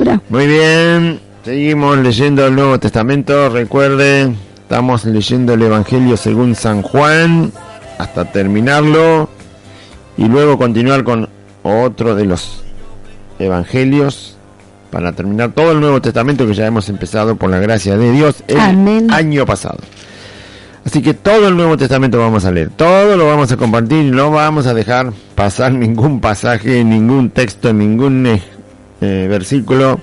palabra. Muy bien, seguimos leyendo el Nuevo Testamento. Recuerde, estamos leyendo el Evangelio según San Juan hasta terminarlo y luego continuar con otro de los Evangelios para terminar todo el Nuevo Testamento que ya hemos empezado por la gracia de Dios el año pasado. Así que todo el Nuevo Testamento vamos a leer, todo lo vamos a compartir y no vamos a dejar pasar ningún pasaje, ningún texto, ningún versículo,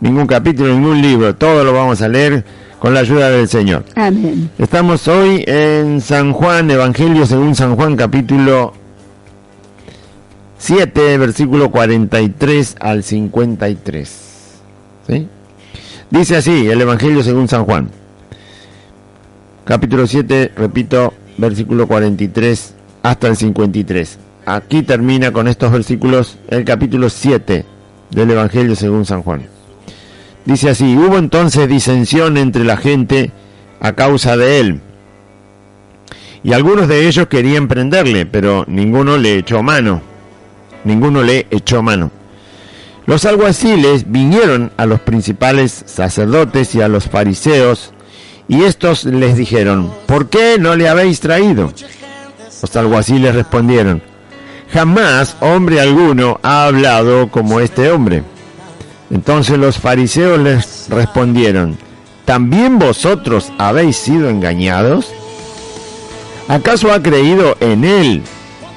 ningún capítulo, ningún libro, todo lo vamos a leer con la ayuda del Señor. Amén. Estamos hoy en San Juan, Evangelio según San Juan, capítulo 7, versículo 43 al 53. ¿Sí? Dice así el Evangelio según San Juan. Capítulo 7, repito, versículo 43 hasta el 53. Aquí termina con estos versículos el capítulo 7 del Evangelio según San Juan. Dice así: hubo entonces disensión entre la gente a causa de él, y algunos de ellos querían prenderle, pero ninguno le echó mano. Los alguaciles vinieron a los principales sacerdotes y a los fariseos, y estos les dijeron: ¿por qué no le habéis traído? Los alguaciles respondieron: jamás hombre alguno ha hablado como este hombre. Entonces los fariseos les respondieron: ¿también vosotros habéis sido engañados? ¿Acaso ha creído en él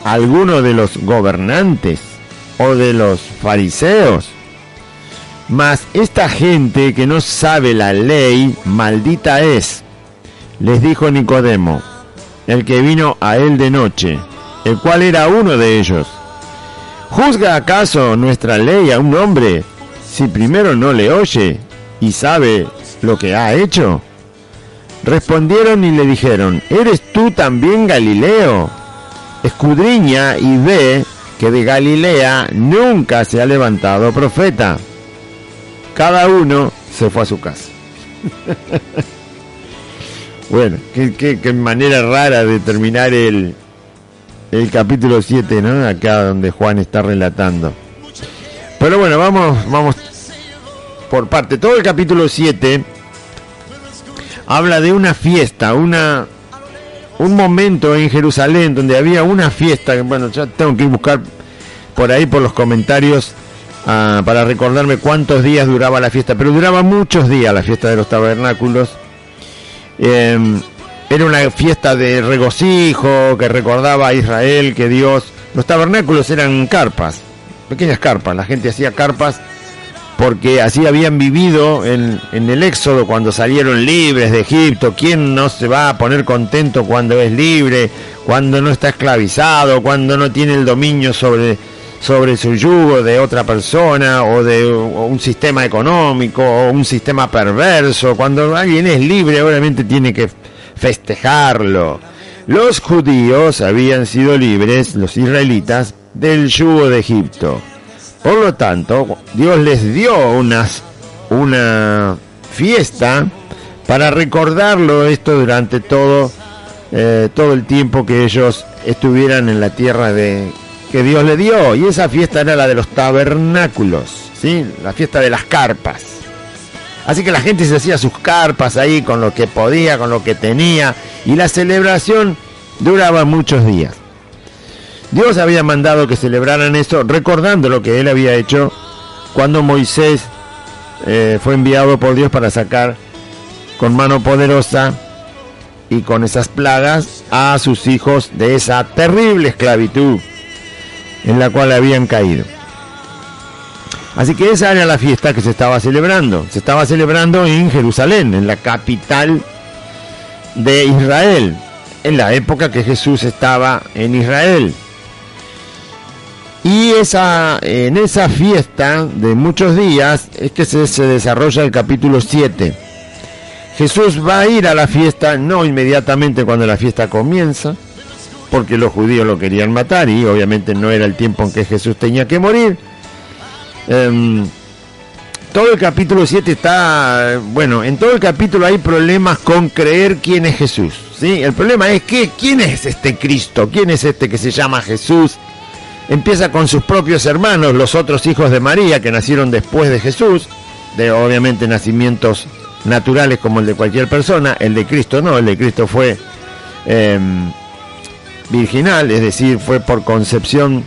alguno de los gobernantes o de los fariseos? Mas esta gente que no sabe la ley, maldita es. Les dijo Nicodemo, el que vino a él de noche, el cual era uno de ellos: ¿juzga acaso nuestra ley a un hombre si primero no le oye y sabe lo que ha hecho? Respondieron y le dijeron: ¿eres tú también Galileo? Escudriña y ve que de Galilea nunca se ha levantado profeta. Cada uno se fue a su casa. Bueno, qué manera rara de terminar el capítulo 7, ¿no? Acá donde Juan está relatando. Pero bueno, vamos por parte. Todo el capítulo 7 habla de una fiesta, un momento en Jerusalén donde había una fiesta. Bueno, ya tengo que buscar por ahí por los comentarios para recordarme cuántos días duraba la fiesta, pero duraba muchos días la fiesta de los tabernáculos. Era una fiesta de regocijo que recordaba a Israel que Dios... Los tabernáculos eran carpas, pequeñas carpas. La gente hacía carpas porque así habían vivido en el Éxodo cuando salieron libres de Egipto. ¿Quién no se va a poner contento cuando es libre, cuando no está esclavizado, cuando no tiene el dominio sobre su yugo de otra persona o de un sistema económico o un sistema perverso? Cuando alguien es libre, obviamente tiene que festejarlo. Los judíos habían sido libres, los israelitas, del yugo de Egipto. Por lo tanto, Dios les dio una fiesta para recordarlo esto durante todo el tiempo que ellos estuvieran en la tierra que Dios le dio. Y esa fiesta era la de los tabernáculos, ¿sí? La fiesta de las carpas. Así que la gente se hacía sus carpas ahí con lo que podía, con lo que tenía, y la celebración duraba muchos días. Dios había mandado que celebraran eso, recordando lo que él había hecho cuando Moisés fue enviado por Dios para sacar con mano poderosa y con esas plagas a sus hijos de esa terrible esclavitud en la cual habían caído. Así que esa era la fiesta que se estaba celebrando. Se estaba celebrando en Jerusalén, en la capital de Israel, en la época que Jesús estaba en Israel. Y en esa fiesta de muchos días es que se desarrolla el capítulo 7. Jesús va a ir a la fiesta, no inmediatamente cuando la fiesta comienza, porque los judíos lo querían matar y obviamente no era el tiempo en que Jesús tenía que morir. Todo el capítulo 7 está... Bueno, en todo el capítulo hay problemas con creer quién es Jesús, ¿sí? El problema es quién es este Cristo, quién es este que se llama Jesús, empieza con sus propios hermanos, los otros hijos de María, que nacieron después de Jesús, de obviamente nacimientos naturales como el de cualquier persona. El de Cristo no, el de Cristo fue virginal, es decir, fue por concepción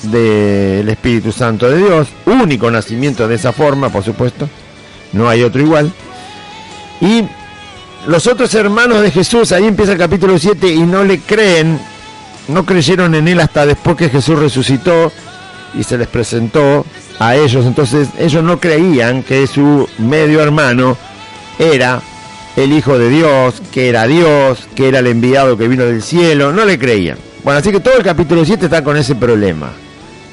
del Espíritu Santo de Dios, único nacimiento de esa forma, por supuesto, no hay otro igual. Y los otros hermanos de Jesús, ahí empieza el capítulo 7, y no le creen, no creyeron en él hasta después que Jesús resucitó y se les presentó a ellos. Entonces ellos no creían que su medio hermano era el Hijo de Dios, que era Dios, que era el enviado que vino del cielo, no le creían. Bueno, así que todo el capítulo 7 está con ese problema.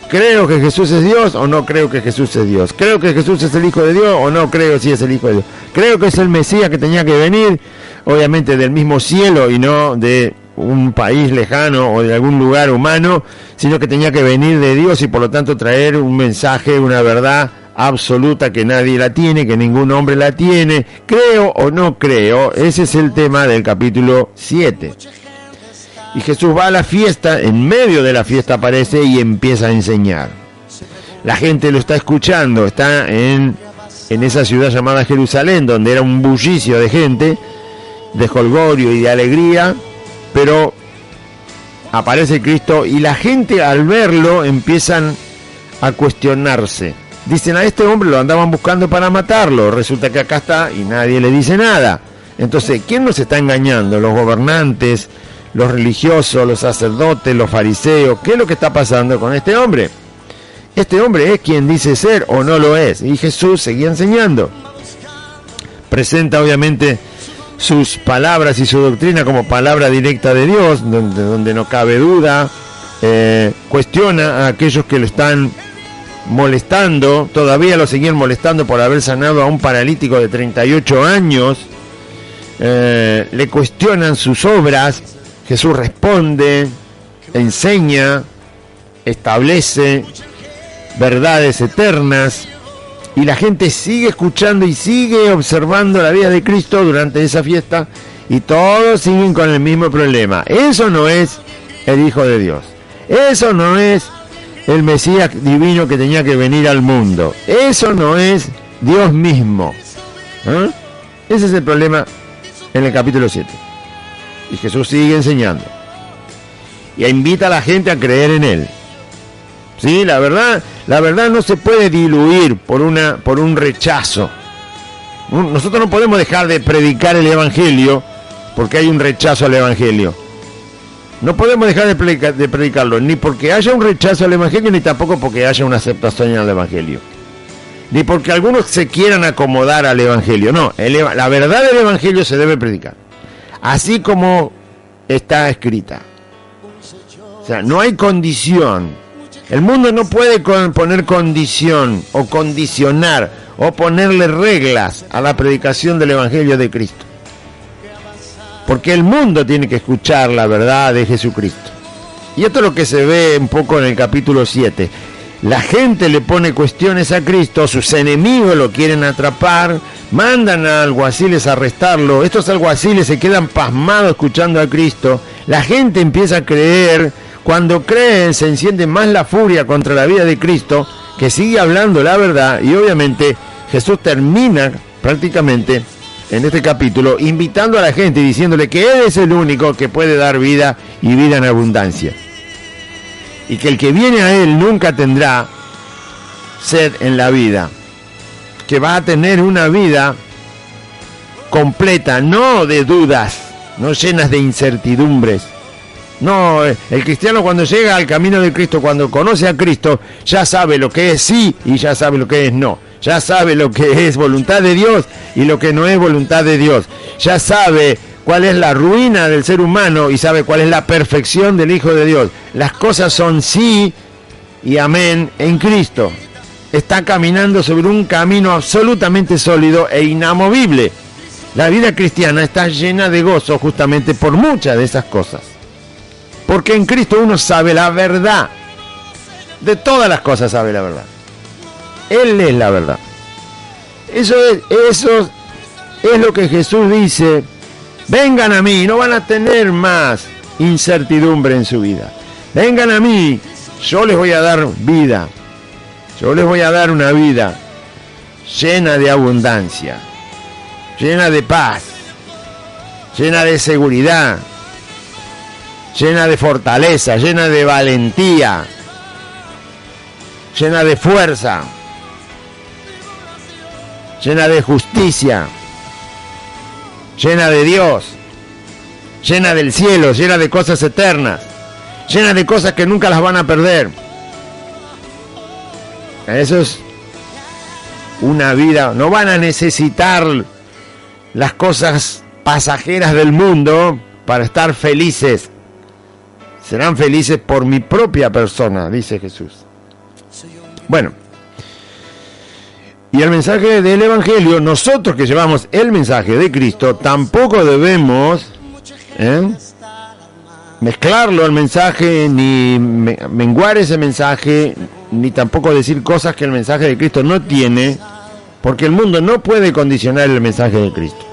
¿Creo que Jesús es Dios o no creo que Jesús es Dios? ¿Creo que Jesús es el Hijo de Dios o no creo si es el Hijo de Dios? ¿Creo que es el Mesías que tenía que venir, obviamente del mismo cielo y no de un país lejano o de algún lugar humano, sino que tenía que venir de Dios y por lo tanto traer un mensaje, una verdad absoluta que nadie la tiene, que ningún hombre la tiene? ¿Creo o no creo? Ese es el tema del capítulo 7. Y Jesús va a la fiesta, en medio de la fiesta aparece y empieza a enseñar. La gente lo está escuchando, está en esa ciudad llamada Jerusalén, donde era un bullicio de gente, de jolgorio y de alegría, pero aparece Cristo y la gente al verlo empiezan a cuestionarse. Dicen, a este hombre lo andaban buscando para matarlo, resulta que acá está y nadie le dice nada. Entonces, ¿quién nos está engañando? ¿Los gobernantes, los religiosos, los sacerdotes, los fariseos? ¿Qué es lo que está pasando con este hombre? ¿Este hombre es quien dice ser o no lo es? Y Jesús seguía enseñando. Presenta obviamente sus palabras y su doctrina como palabra directa de Dios, donde no cabe duda. Cuestiona a aquellos que lo están molestando, todavía lo seguían molestando por haber sanado a un paralítico de 38 años. Le cuestionan sus obras. Jesús responde, enseña, establece verdades eternas, y la gente sigue escuchando y sigue observando la vida de Cristo durante esa fiesta, y todos siguen con el mismo problema. Eso no es el Hijo de Dios, eso no es el Mesías divino que tenía que venir al mundo, eso no es Dios mismo. Ese es el problema en el capítulo 7. Y Jesús sigue enseñando y invita a la gente a creer en él. Sí, la verdad no se puede diluir por un rechazo. Nosotros no podemos dejar de predicar el evangelio porque hay un rechazo al evangelio. No podemos dejar de predicarlo, ni porque haya un rechazo al evangelio, ni tampoco porque haya una aceptación al evangelio, ni porque algunos se quieran acomodar al evangelio. No, la verdad del evangelio se debe predicar así como está escrita. O sea, no hay condición. El mundo no puede poner condición o condicionar o ponerle reglas a la predicación del Evangelio de Cristo. Porque el mundo tiene que escuchar la verdad de Jesucristo. Y esto es lo que se ve un poco en el capítulo 7. La gente le pone cuestiones a Cristo, sus enemigos lo quieren atrapar, mandan a alguaciles a arrestarlo. Estos alguaciles se quedan pasmados escuchando a Cristo. La gente empieza a creer. Cuando creen, se enciende más la furia contra la vida de Cristo, que sigue hablando la verdad. Y obviamente Jesús termina prácticamente en este capítulo invitando a la gente y diciéndole que Él es el único que puede dar vida y vida en abundancia, y que el que viene a Él nunca tendrá sed en la vida, que va a tener una vida completa, no de dudas, no llenas de incertidumbres. No, el cristiano cuando llega al camino de Cristo, cuando conoce a Cristo, ya sabe lo que es sí y ya sabe lo que es no. Ya sabe lo que es voluntad de Dios y lo que no es voluntad de Dios. Ya sabe cuál es la ruina del ser humano y sabe cuál es la perfección del Hijo de Dios. Las cosas son sí y amén en Cristo. Está caminando sobre un camino absolutamente sólido e inamovible. La vida cristiana está llena de gozo justamente por muchas de esas cosas. Porque en Cristo uno sabe la verdad. De todas las cosas sabe la verdad. Él es la verdad. Eso es lo que Jesús dice. Vengan a mí, no van a tener más incertidumbre en su vida. Vengan a mí, yo les voy a dar vida, yo les voy a dar una vida llena de abundancia, llena de paz, llena de seguridad, llena de fortaleza, llena de valentía, llena de fuerza, llena de justicia, llena de Dios, llena del cielo, llena de cosas eternas, llena de cosas que nunca las van a perder. Eso es una vida. No van a necesitar las cosas pasajeras del mundo para estar felices. Serán felices por mi propia persona, dice Jesús. Bueno, y el mensaje del Evangelio, nosotros que llevamos el mensaje de Cristo, tampoco debemos mezclarlo al mensaje, ni menguar ese mensaje, ni tampoco decir cosas que el mensaje de Cristo no tiene, porque el mundo no puede condicionar el mensaje de Cristo.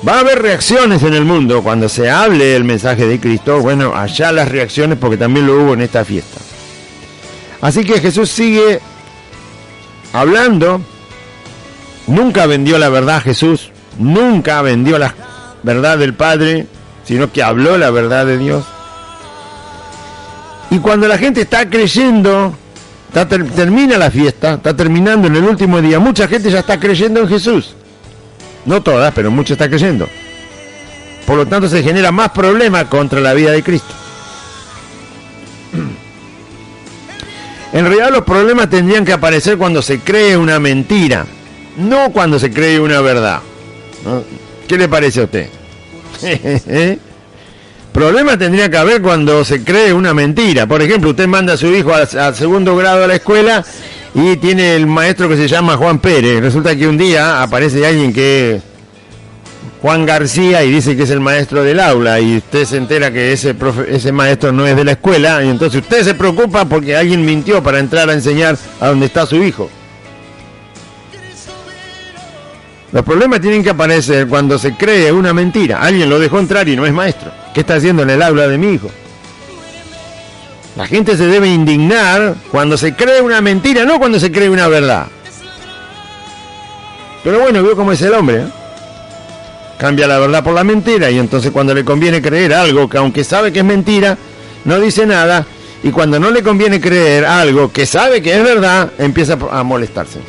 Va a haber reacciones en el mundo cuando se hable el mensaje de Cristo. Bueno, allá las reacciones, porque también lo hubo en esta fiesta. Así que Jesús sigue hablando. Nunca vendió la verdad Jesús, nunca vendió la verdad del Padre, sino que habló la verdad de Dios. Y cuando la gente está creyendo, termina la fiesta, está terminando en el último día, mucha gente ya está creyendo en Jesús. No todas, pero mucha está creyendo. Por lo tanto se genera más problema contra la vida de Cristo. En realidad los problemas tendrían que aparecer cuando se cree una mentira, no cuando se cree una verdad. ¿No? ¿Qué le parece a usted? Problemas tendría que haber cuando se cree una mentira. Por ejemplo, usted manda a su hijo al segundo grado a la escuela y tiene el maestro que se llama Juan Pérez. Resulta que un día aparece alguien que es Juan García y dice que es el maestro del aula, y usted se entera que ese maestro no es de la escuela, y entonces usted se preocupa porque alguien mintió para entrar a enseñar a donde está su hijo. Los problemas tienen que aparecer cuando se cree una mentira. Alguien lo dejó entrar y no es maestro. ¿Qué está haciendo en el aula de mi hijo? La gente se debe indignar cuando se cree una mentira, no cuando se cree una verdad. Pero bueno, veo cómo es el hombre, ¿eh? Cambia la verdad por la mentira, y entonces cuando le conviene creer algo que aunque sabe que es mentira, no dice nada, y cuando no le conviene creer algo que sabe que es verdad, empieza a molestarse.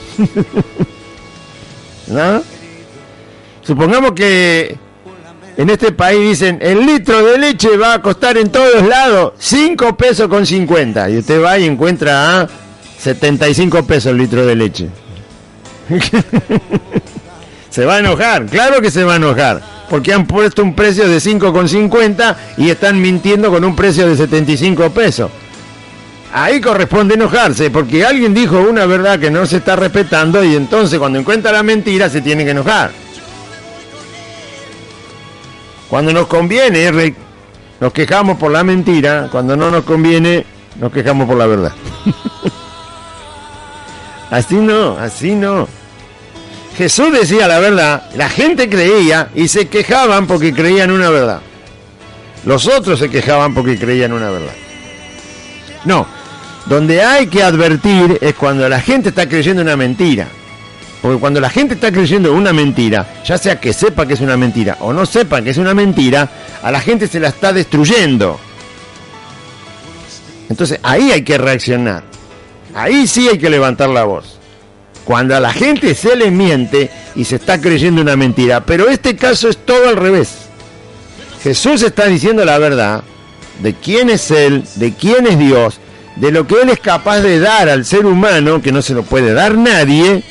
¿No? Supongamos que en este país dicen el litro de leche va a costar en todos lados 5 pesos con 50, y usted va y encuentra a 75 pesos el litro de leche. Se va a enojar, claro que se va a enojar, porque han puesto un precio de 5,50 y están mintiendo con un precio de 75 pesos. Ahí corresponde enojarse, porque alguien dijo una verdad que no se está respetando, y entonces cuando encuentra la mentira se tiene que enojar. Cuando nos conviene, nos quejamos por la mentira; cuando no nos conviene, nos quejamos por la verdad. Así no. Jesús decía la verdad, la gente creía y se quejaban porque creían una verdad. Los otros se quejaban porque creían una verdad. No, donde hay que advertir es cuando la gente está creyendo una mentira. Porque cuando la gente está creyendo una mentira, ya sea que sepa que es una mentira o no sepa que es una mentira, a la gente se la está destruyendo. Entonces ahí hay que reaccionar. Ahí sí hay que levantar la voz. Cuando a la gente se le miente y se está creyendo una mentira. Pero este caso es todo al revés. Jesús está diciendo la verdad de quién es Él, de quién es Dios, de lo que Él es capaz de dar al ser humano, que no se lo puede dar nadie.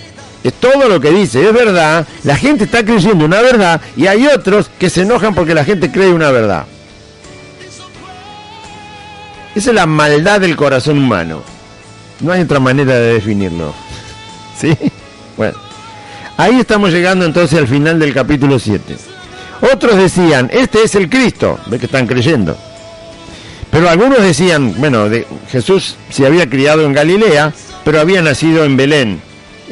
Es todo lo que dice, es verdad. La gente está creyendo una verdad, y hay otros que se enojan porque la gente cree una verdad. Esa es la maldad del corazón humano. No hay otra manera de definirlo. ¿Sí? Bueno, ahí estamos llegando entonces al final del capítulo 7. Otros decían, este es el Cristo. Ve que están creyendo. Pero algunos decían, bueno, Jesús se había criado en Galilea, pero había nacido en Belén,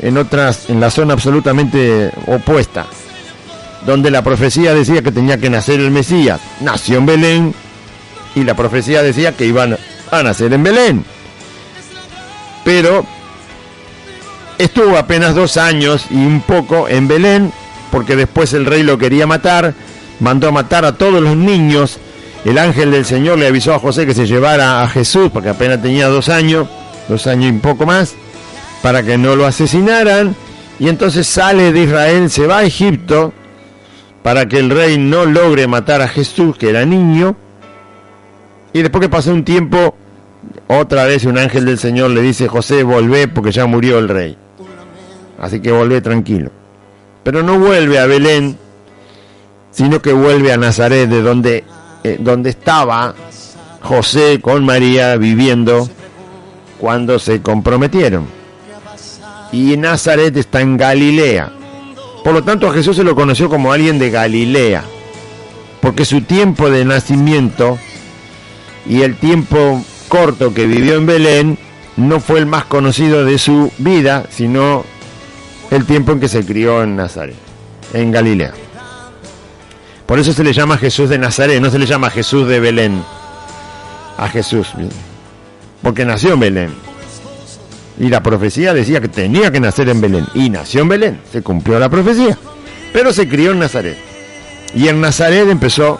en la zona absolutamente opuesta, donde la profecía decía que tenía que nacer el Mesías. Nació en Belén, y la profecía decía que iban a nacer en Belén. Pero estuvo apenas 2 años y un poco en Belén, porque después el rey lo quería matar, mandó a matar a todos los niños. El ángel del Señor le avisó a José que se llevara a Jesús, porque apenas tenía 2 años y un poco más, para que no lo asesinaran. Y entonces sale de Israel, se va a Egipto, para que el rey no logre matar a Jesús, que era niño. Y después que pasó un tiempo, otra vez un ángel del Señor le dice: José, volvé porque ya murió el rey. Así que volvé tranquilo. Pero no vuelve a Belén, sino que vuelve a Nazaret, de donde estaba José con María viviendo cuando se comprometieron. Y Nazaret está en Galilea. Por lo tanto, a Jesús se lo conoció como alguien de Galilea, porque su tiempo de nacimiento y el tiempo corto que vivió en Belén no fue el más conocido de su vida, sino el tiempo en que se crió en Nazaret, en Galilea. Por eso se le llama Jesús de Nazaret, no se le llama Jesús de Belén. A Jesús, porque nació en Belén. Y la profecía decía que tenía que nacer en Belén. Y nació en Belén, se cumplió la profecía. Pero se crió en Nazaret. Y en Nazaret empezó,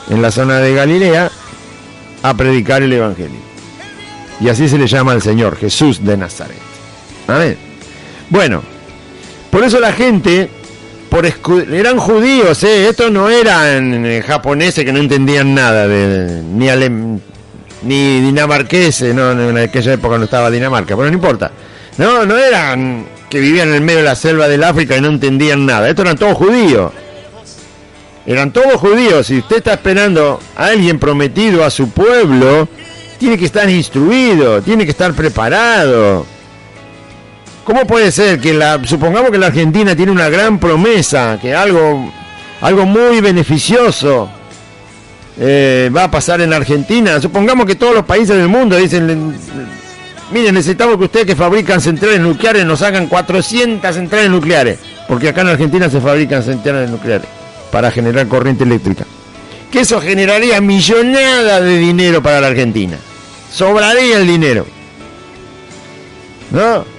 en la zona de Galilea, a predicar el Evangelio. Y así se le llama al Señor, Jesús de Nazaret. Amén. Bueno, por eso la gente, eran judíos, estos no eran japoneses que no entendían nada, ni dinamarqueses, no, en aquella época no estaba Dinamarca, pero no importa. No eran que vivían en el medio de la selva del África y no entendían nada. Estos eran todos judíos. Eran todos judíos. Si usted está esperando a alguien prometido a su pueblo, tiene que estar instruido, tiene que estar preparado. ¿Cómo puede ser que supongamos que la Argentina tiene una gran promesa, que algo muy beneficioso va a pasar en Argentina? Supongamos que todos los países del mundo dicen: miren, necesitamos que ustedes que fabrican centrales nucleares nos hagan 400 centrales nucleares, porque acá en Argentina se fabrican centrales nucleares para generar corriente eléctrica. Que eso generaría millonadas de dinero para la Argentina. Sobraría el dinero, ¿no?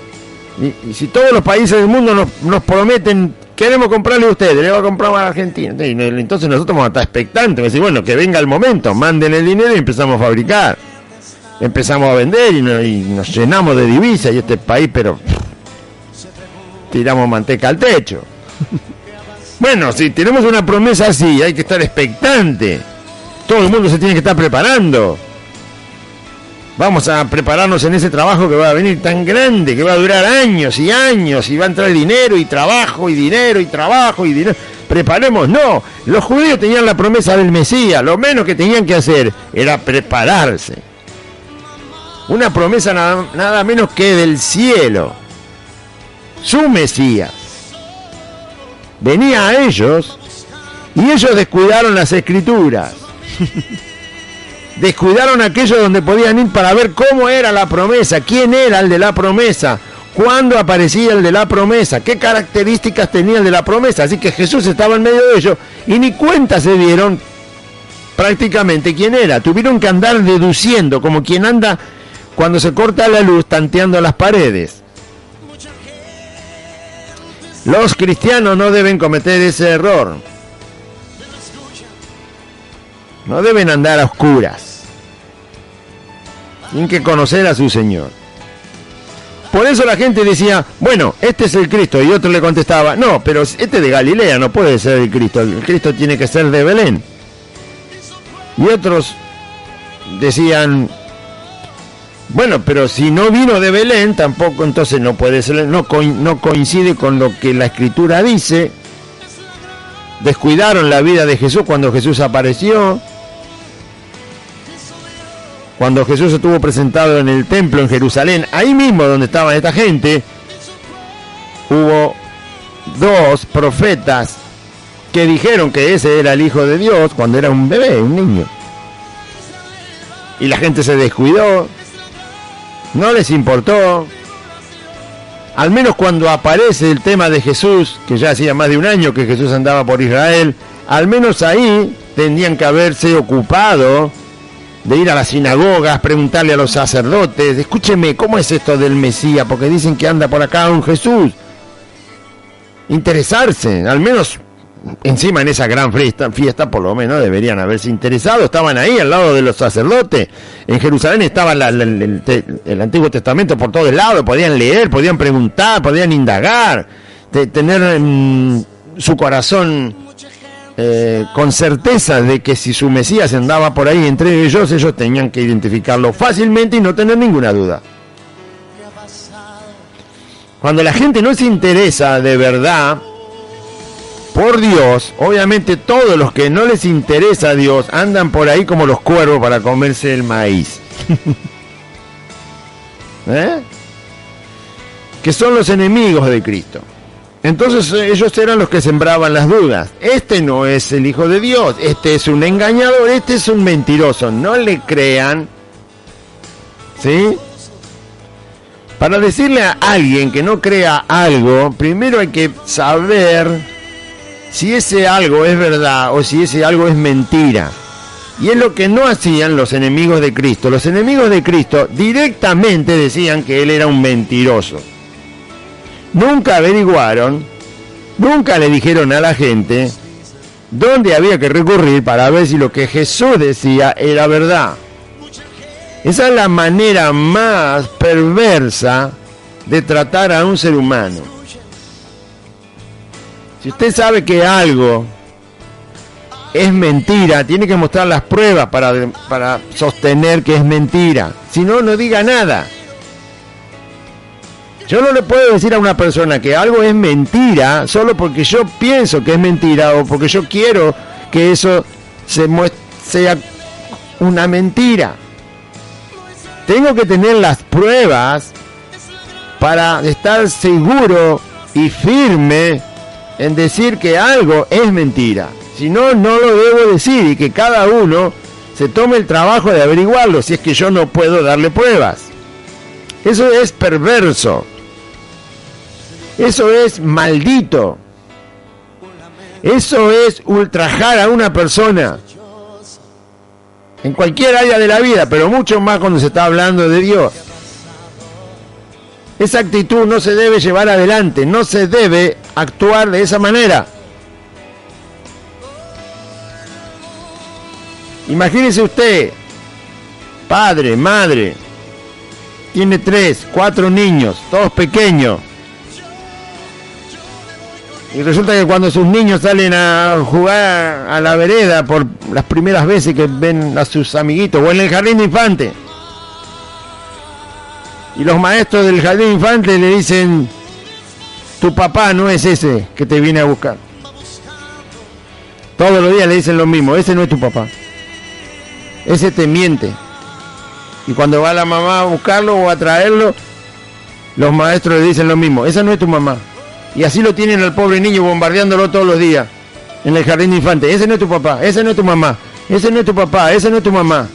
Y si todos los países del mundo nos prometen: queremos comprarle a ustedes, le va a comprar a la Argentina, entonces nosotros vamos a estar expectantes, decir: bueno, que venga el momento, manden el dinero y empezamos a fabricar, empezamos a vender y nos llenamos de divisas, y este país, pero tiramos manteca al techo. Bueno, si tenemos una promesa así, hay que estar expectante, todo el mundo se tiene que estar preparando. Vamos a prepararnos en ese trabajo que va a venir tan grande, que va a durar años y años, y va a entrar dinero y trabajo y dinero y trabajo y dinero. Preparemos, no. Los judíos tenían la promesa del Mesías, lo menos que tenían que hacer era prepararse. Una promesa nada menos que del cielo. Su Mesías venía a ellos y ellos descuidaron las Escrituras. Descuidaron aquello donde podían ir para ver cómo era la promesa, quién era el de la promesa, cuándo aparecía el de la promesa, qué características tenía el de la promesa. Así que Jesús estaba en medio de ellos y ni cuenta se dieron prácticamente quién era. Tuvieron que andar deduciendo, como quien anda cuando se corta la luz tanteando las paredes. Los cristianos no deben cometer ese error. No deben andar a oscuras. Tienen que conocer a su Señor. Por eso la gente decía: bueno, este es el Cristo. Y otro le contestaba: no, pero este de Galilea no puede ser el Cristo. El Cristo tiene que ser de Belén. Y otros decían: bueno, pero si no vino de Belén, tampoco, entonces no puede ser, no coincide con lo que la Escritura dice. Descuidaron la vida de Jesús cuando Jesús apareció. Cuando Jesús estuvo presentado en el templo en Jerusalén, ahí mismo donde estaba esta gente, hubo 2 profetas que dijeron que ese era el Hijo de Dios cuando era un bebé, un niño. Y la gente se descuidó, no les importó. Al menos cuando aparece el tema de Jesús, que ya hacía más de un año que Jesús andaba por Israel, al menos ahí tendrían que haberse ocupado de ir a las sinagogas, preguntarle a los sacerdotes, escúcheme, ¿cómo es esto del Mesías? Porque dicen que anda por acá un Jesús. Interesarse, al menos encima en esa gran fiesta por lo menos deberían haberse interesado. Estaban ahí al lado de los sacerdotes. En Jerusalén estaba el Antiguo Testamento por todos lados, podían leer, podían preguntar, podían indagar, tener su corazón con certeza de que si su Mesías andaba por ahí entre ellos tenían que identificarlo fácilmente y no tener ninguna duda. Cuando la gente no se interesa de verdad por Dios, obviamente todos los que no les interesa a Dios andan por ahí como los cuervos para comerse el maíz. Que son los enemigos de Cristo. Entonces ellos eran los que sembraban las dudas. Este no es el Hijo de Dios, este es un engañador, este es un mentiroso. No le crean. ¿Sí? Para decirle a alguien que no crea algo, primero hay que saber si ese algo es verdad o si ese algo es mentira. Y es lo que no hacían los enemigos de Cristo. Los enemigos de Cristo directamente decían que él era un mentiroso. Nunca averiguaron, nunca le dijeron a la gente dónde había que recurrir para ver si lo que Jesús decía era verdad. Esa es la manera más perversa de tratar a un ser humano. Si usted sabe que algo es mentira, tiene que mostrar las pruebas para sostener que es mentira. Si no, no diga nada. Yo no le puedo decir a una persona que algo es mentira solo porque yo pienso que es mentira o porque yo quiero que eso sea una mentira. Tengo que tener las pruebas para estar seguro y firme en decir que algo es mentira. Si no, no lo debo decir y que cada uno se tome el trabajo de averiguarlo si es que yo no puedo darle pruebas. Eso es perverso. Eso es maldito. Eso es ultrajar a una persona. En cualquier área de la vida, pero mucho más cuando se está hablando de Dios. Esa actitud no se debe llevar adelante, no se debe actuar de esa manera. Imagínese usted, padre, madre, tiene 3, 4 niños, todos pequeños. Y resulta que cuando sus niños salen a jugar a la vereda por las primeras veces que ven a sus amiguitos, o en el jardín de infantes, y los maestros del jardín de infantes le dicen: tu papá no es ese que te viene a buscar. Todos los días le dicen lo mismo: ese no es tu papá, ese te miente. Y cuando va la mamá a buscarlo o a traerlo, los maestros le dicen lo mismo: esa no es tu mamá. Y así lo tienen al pobre niño bombardeándolo todos los días en el jardín de infantes: ese no es tu papá, ese no es tu mamá, ese no es tu papá, ese no es tu mamá.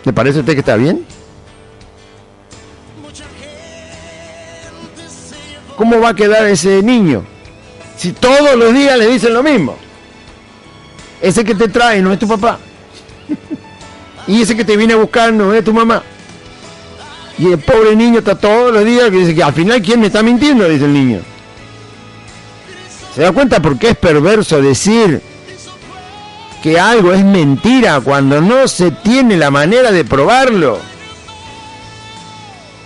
¿Le parece a usted que está bien? ¿Cómo va a quedar ese niño si todos los días le dicen lo mismo? Ese que te trae no es tu papá, y ese que te viene a buscar no es tu mamá. Y el pobre niño está todos los días que dice que al final ¿quién me está mintiendo?, dice el niño. ¿Se da cuenta por qué es perverso decir que algo es mentira cuando no se tiene la manera de probarlo?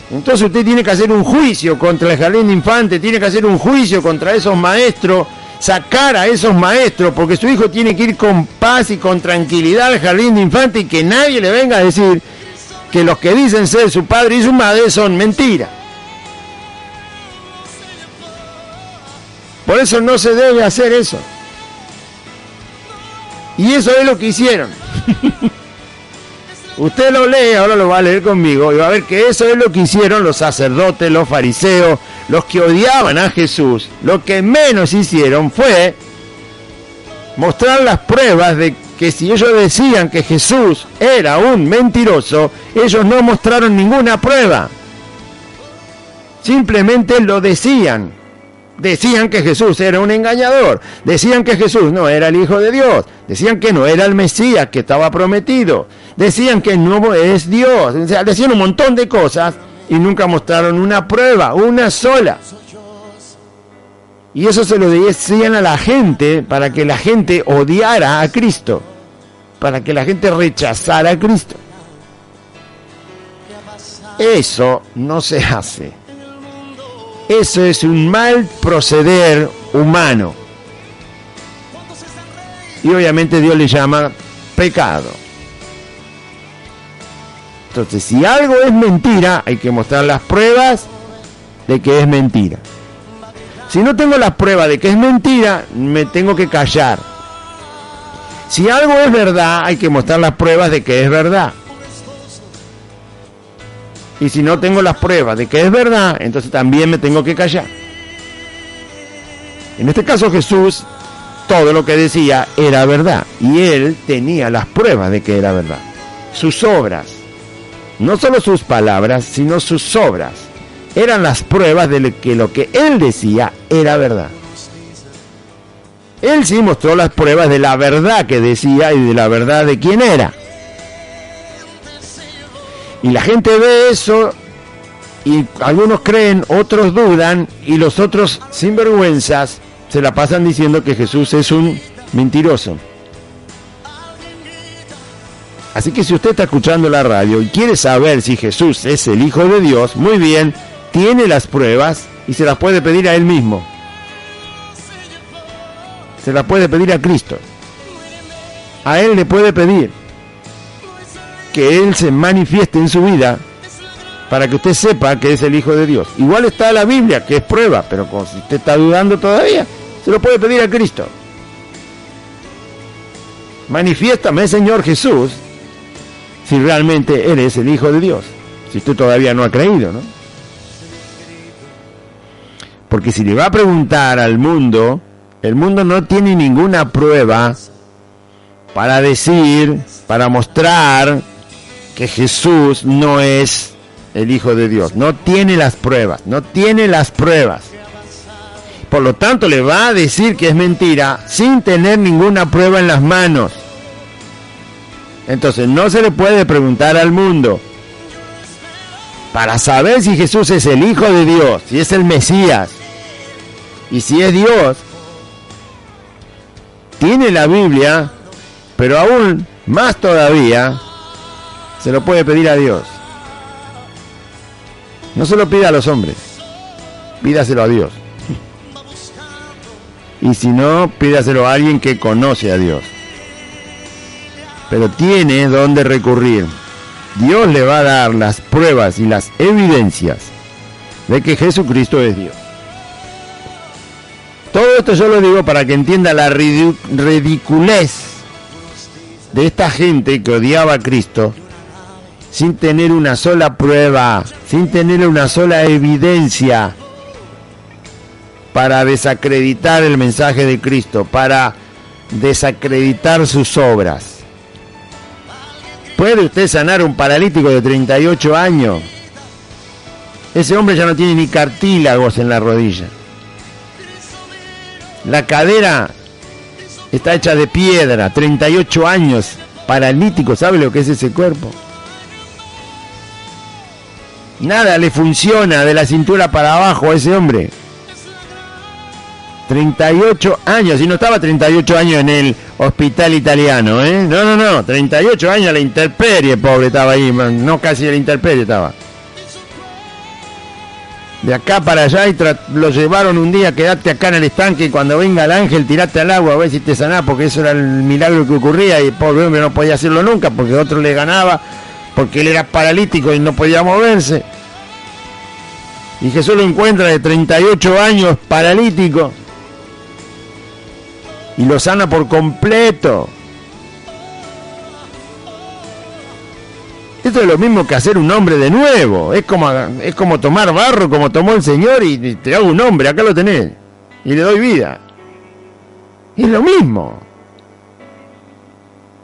Entonces usted tiene que hacer un juicio contra el jardín de infantes, tiene que hacer un juicio contra esos maestros, sacar a esos maestros, porque su hijo tiene que ir con paz y con tranquilidad al jardín de infantes y que nadie le venga a decir que los que dicen ser su padre y su madre son mentiras. Por eso no se debe hacer eso. Y eso es lo que hicieron. Usted lo lee, ahora lo va a leer conmigo, y va a ver que eso es lo que hicieron los sacerdotes, los fariseos, los que odiaban a Jesús. Lo que menos hicieron fue mostrar las pruebas de que si ellos decían que Jesús era un mentiroso, ellos no mostraron ninguna prueba. Simplemente lo decían. Decían que Jesús era un engañador, decían que Jesús no era el Hijo de Dios, decían que no era el Mesías que estaba prometido, decían que no es Dios, o sea, decían un montón de cosas y nunca mostraron una prueba, una sola. Y eso se lo decían a la gente para que la gente odiara a Cristo, para que la gente rechazara a Cristo. Eso no se hace. Eso es un mal proceder humano. Y obviamente Dios le llama pecado. Entonces, si algo es mentira, hay que mostrar las pruebas de que es mentira. Si no tengo las pruebas de que es mentira, me tengo que callar. Si algo es verdad, hay que mostrar las pruebas de que es verdad. Y si no tengo las pruebas de que es verdad, entonces también me tengo que callar. En este caso Jesús, todo lo que decía era verdad. Y él tenía las pruebas de que era verdad. Sus obras, no solo sus palabras, sino sus obras, eran las pruebas de que lo que él decía era verdad. Él sí mostró las pruebas de la verdad que decía y de la verdad de quién era. Y la gente ve eso y algunos creen, otros dudan y los otros sinvergüenzas se la pasan diciendo que Jesús es un mentiroso. Así que si usted está escuchando la radio y quiere saber si Jesús es el Hijo de Dios, muy bien, tiene las pruebas y se las puede pedir a Él mismo. Se las puede pedir a Cristo. A Él le puede pedir que Él se manifieste en su vida para que usted sepa que es el Hijo de Dios. Igual está la Biblia, que es prueba, pero si usted está dudando todavía, se lo puede pedir a Cristo. Manifiéstame, Señor Jesús, si realmente eres el Hijo de Dios. Si usted todavía no ha creído, ¿no? Porque si le va a preguntar al mundo, el mundo no tiene ninguna prueba para decir, para mostrar que Jesús no es el Hijo de Dios. No tiene las pruebas, no tiene las pruebas. Por lo tanto, le va a decir que es mentira sin tener ninguna prueba en las manos. Entonces, no se le puede preguntar al mundo para saber si Jesús es el Hijo de Dios, si es el Mesías, y si es Dios. Tiene la Biblia, pero aún más todavía, se lo puede pedir a Dios. No se lo pida a los hombres, pídaselo a Dios. Y si no, pídaselo a alguien que conoce a Dios. Pero tiene donde recurrir. Dios le va a dar las pruebas y las evidencias de que Jesucristo es Dios. Todo esto yo lo digo para que entienda la ridiculez de esta gente que odiaba a Cristo sin tener una sola prueba, sin tener una sola evidencia para desacreditar el mensaje de Cristo, para desacreditar sus obras. ¿Puede usted sanar a un paralítico de 38 años? Ese hombre ya no tiene ni cartílagos en la rodilla. La cadera está hecha de piedra, 38 años, paralítico, ¿sabe lo que es ese cuerpo? Nada le funciona de la cintura para abajo a ese hombre. 38 años, y no estaba 38 años en el hospital italiano, ¿eh? No, 38 años a la intemperie, pobre, estaba ahí, no casi a la intemperie estaba. De acá para allá y lo llevaron un día, quedate acá en el estanque y cuando venga el ángel tirate al agua a ver si te sanás, porque eso era el milagro que ocurría y el pobre hombre no podía hacerlo nunca porque otro le ganaba, porque él era paralítico y no podía moverse. Y Jesús lo encuentra de 38 años paralítico y lo sana por completo. Esto es lo mismo que hacer un hombre de nuevo. Es como tomar barro, como tomó el Señor, y te hago un hombre, acá lo tenés, y le doy vida. Es lo mismo.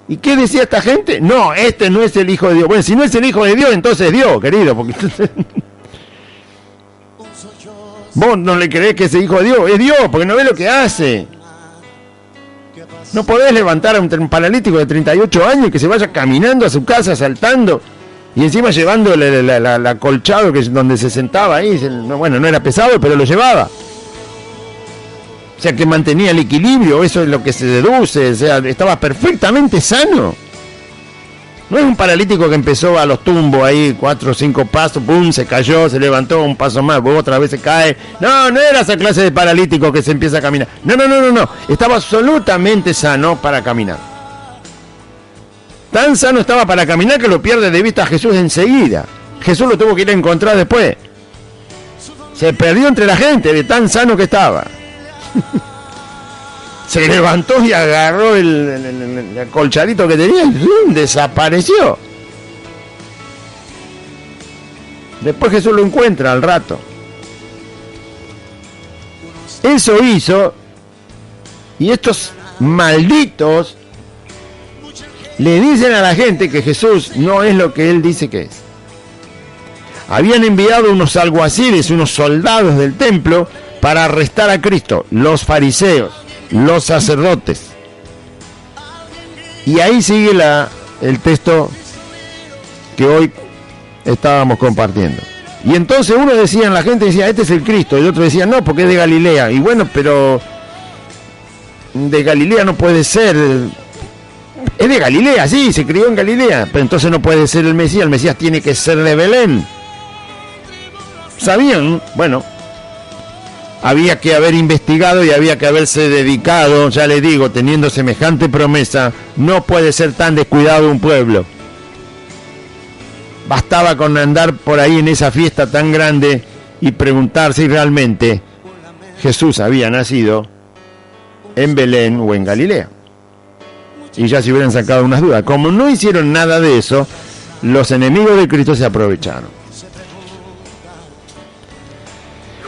¿Y qué decía esta gente? No, este no es el Hijo de Dios. Bueno, si no es el Hijo de Dios, entonces es Dios, querido. Porque Vos no le creés que ese hijo de Dios, es Dios, porque no ves lo que hace. No podés levantar a un paralítico de 38 años que se vaya caminando a su casa, saltando, y encima llevándole el acolchado que es donde se sentaba ahí. Bueno, no era pesado, pero lo llevaba. O sea, que mantenía el equilibrio, eso es lo que se deduce. O sea, estaba perfectamente sano. No es un paralítico que empezó a los tumbos ahí, 4 o 5 pasos, pum, se cayó, se levantó, un paso más, otra vez se cae. No era esa clase de paralítico que se empieza a caminar. No. Estaba absolutamente sano para caminar. Tan sano estaba para caminar que lo pierde de vista a Jesús enseguida. Jesús lo tuvo que ir a encontrar después. Se perdió entre la gente de tan sano que estaba. Se levantó y agarró el acolchadito que tenía y desapareció. Después Jesús lo encuentra al rato. Eso hizo, y estos malditos le dicen a la gente que Jesús no es lo que él dice que es. Habían enviado unos alguaciles, unos soldados del templo, para arrestar a Cristo, los fariseos, los sacerdotes. Y ahí sigue el texto que hoy estábamos compartiendo. Y entonces uno decía, la gente decía, este es el Cristo, y otro decía, no, porque es de Galilea. Y bueno, pero de Galilea no puede ser. Es de Galilea, sí, se crió en Galilea, pero entonces no puede ser el Mesías tiene que ser de Belén. ¿Sabían? Bueno, había que haber investigado y había que haberse dedicado, ya les digo, teniendo semejante promesa, no puede ser tan descuidado un pueblo. Bastaba con andar por ahí en esa fiesta tan grande y preguntar si realmente Jesús había nacido en Belén o en Galilea. Y ya se hubieran sacado unas dudas. Como no hicieron nada de eso, los enemigos de Cristo se aprovecharon.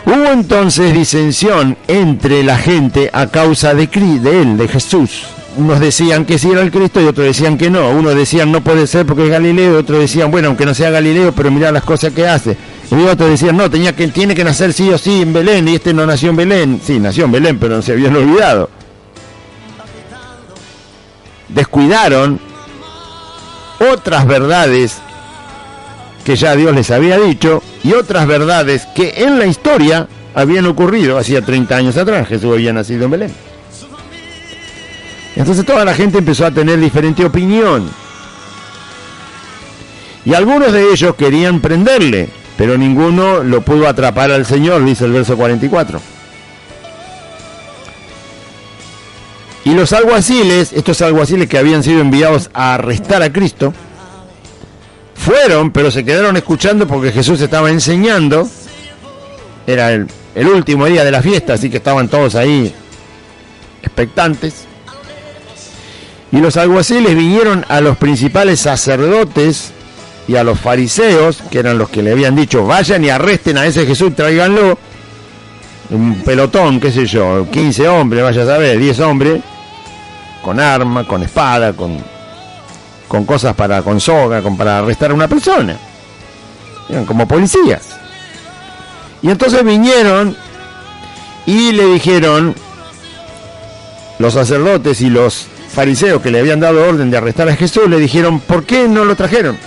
Hubo entonces disensión entre la gente a causa de él, de Jesús. Unos decían que sí era el Cristo y otros decían que no. Unos decían no puede ser porque es Galileo, y otros decían, bueno, aunque no sea Galileo, pero mirá las cosas que hace. Y otros decían, no, tiene que nacer sí o sí en Belén, y este no nació en Belén. Sí, nació en Belén, pero no se habían olvidado. Descuidaron otras verdades que ya Dios les había dicho, y otras verdades que en la historia habían ocurrido hacía 30 años atrás. Jesús había nacido en Belén. Entonces toda la gente empezó a tener diferente opinión. Y algunos de ellos querían prenderle, pero ninguno lo pudo atrapar al Señor, dice el verso 44. Y los alguaciles, estos alguaciles que habían sido enviados a arrestar a Cristo, fueron, pero se quedaron escuchando porque Jesús estaba enseñando. Era el último día de la fiesta, así que estaban todos ahí expectantes. Y los alguaciles vinieron a los principales sacerdotes y a los fariseos, que eran los que le habían dicho, vayan y arresten a ese Jesús, tráiganlo. Un pelotón, qué sé yo, 15 hombres, vaya a saber, 10 hombres, con arma, con espada, con cosas con soga, para arrestar a una persona. Eran como policías. Y entonces vinieron y le dijeron, los sacerdotes y los fariseos que le habían dado orden de arrestar a Jesús, le dijeron, ¿por qué no lo trajeron?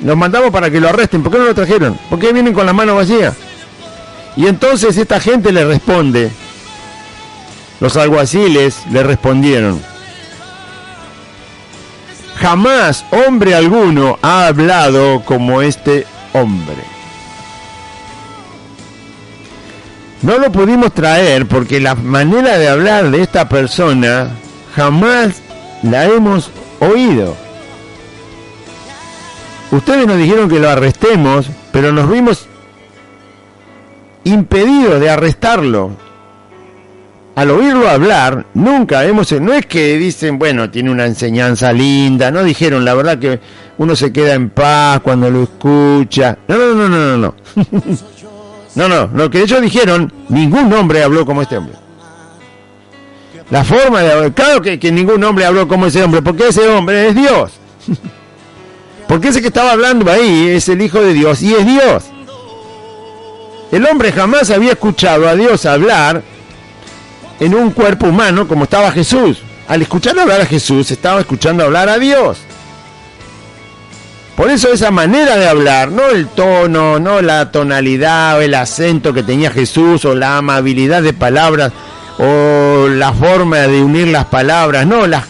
Los mandamos para que lo arresten, ¿por qué no lo trajeron? ¿Por qué vienen con las manos vacías? Y entonces esta gente le responde, los alguaciles le respondieron, jamás hombre alguno ha hablado como este hombre. No lo pudimos traer porque la manera de hablar de esta persona jamás la hemos oído. Ustedes nos dijeron que lo arrestemos, pero nos vimos impedidos de arrestarlo. Al oírlo hablar, no es que dicen, bueno, tiene una enseñanza linda, no dijeron, la verdad que uno se queda en paz cuando lo escucha. No. No, lo que ellos dijeron, ningún hombre habló como este hombre. La forma de hablar, claro que ningún hombre habló como ese hombre, porque ese hombre es Dios. Porque ese que estaba hablando ahí es el Hijo de Dios y es Dios. El hombre jamás había escuchado a Dios hablar en un cuerpo humano como estaba Jesús. Al escuchar hablar a Jesús, estaba escuchando hablar a Dios. Por eso esa manera de hablar, no el tono, no la tonalidad o el acento que tenía Jesús, o la amabilidad de palabras, o la forma de unir las palabras, no, la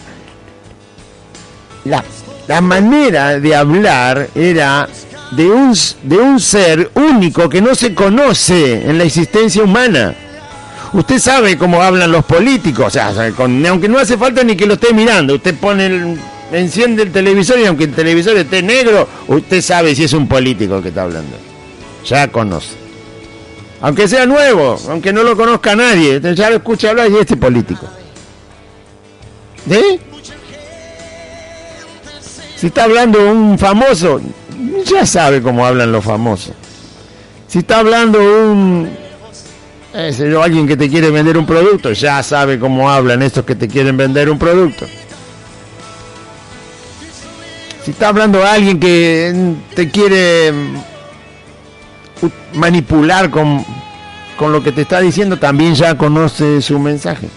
manera de hablar era de un ser único que no se conoce en la existencia humana. Usted sabe cómo hablan los políticos, o sea, aunque no hace falta ni que lo esté mirando, usted enciende el televisor y aunque el televisor esté negro, usted sabe si es un político que está hablando. Ya conoce. Aunque sea nuevo, aunque no lo conozca nadie, ya lo escucha hablar y este político. ¿Sí? Si está hablando un famoso, ya sabe cómo hablan los famosos. Si está hablando alguien que te quiere vender un producto, ya sabe cómo hablan estos que te quieren vender un producto. Si está hablando alguien que te quiere manipular con lo que te está diciendo, también ya conoce su mensaje.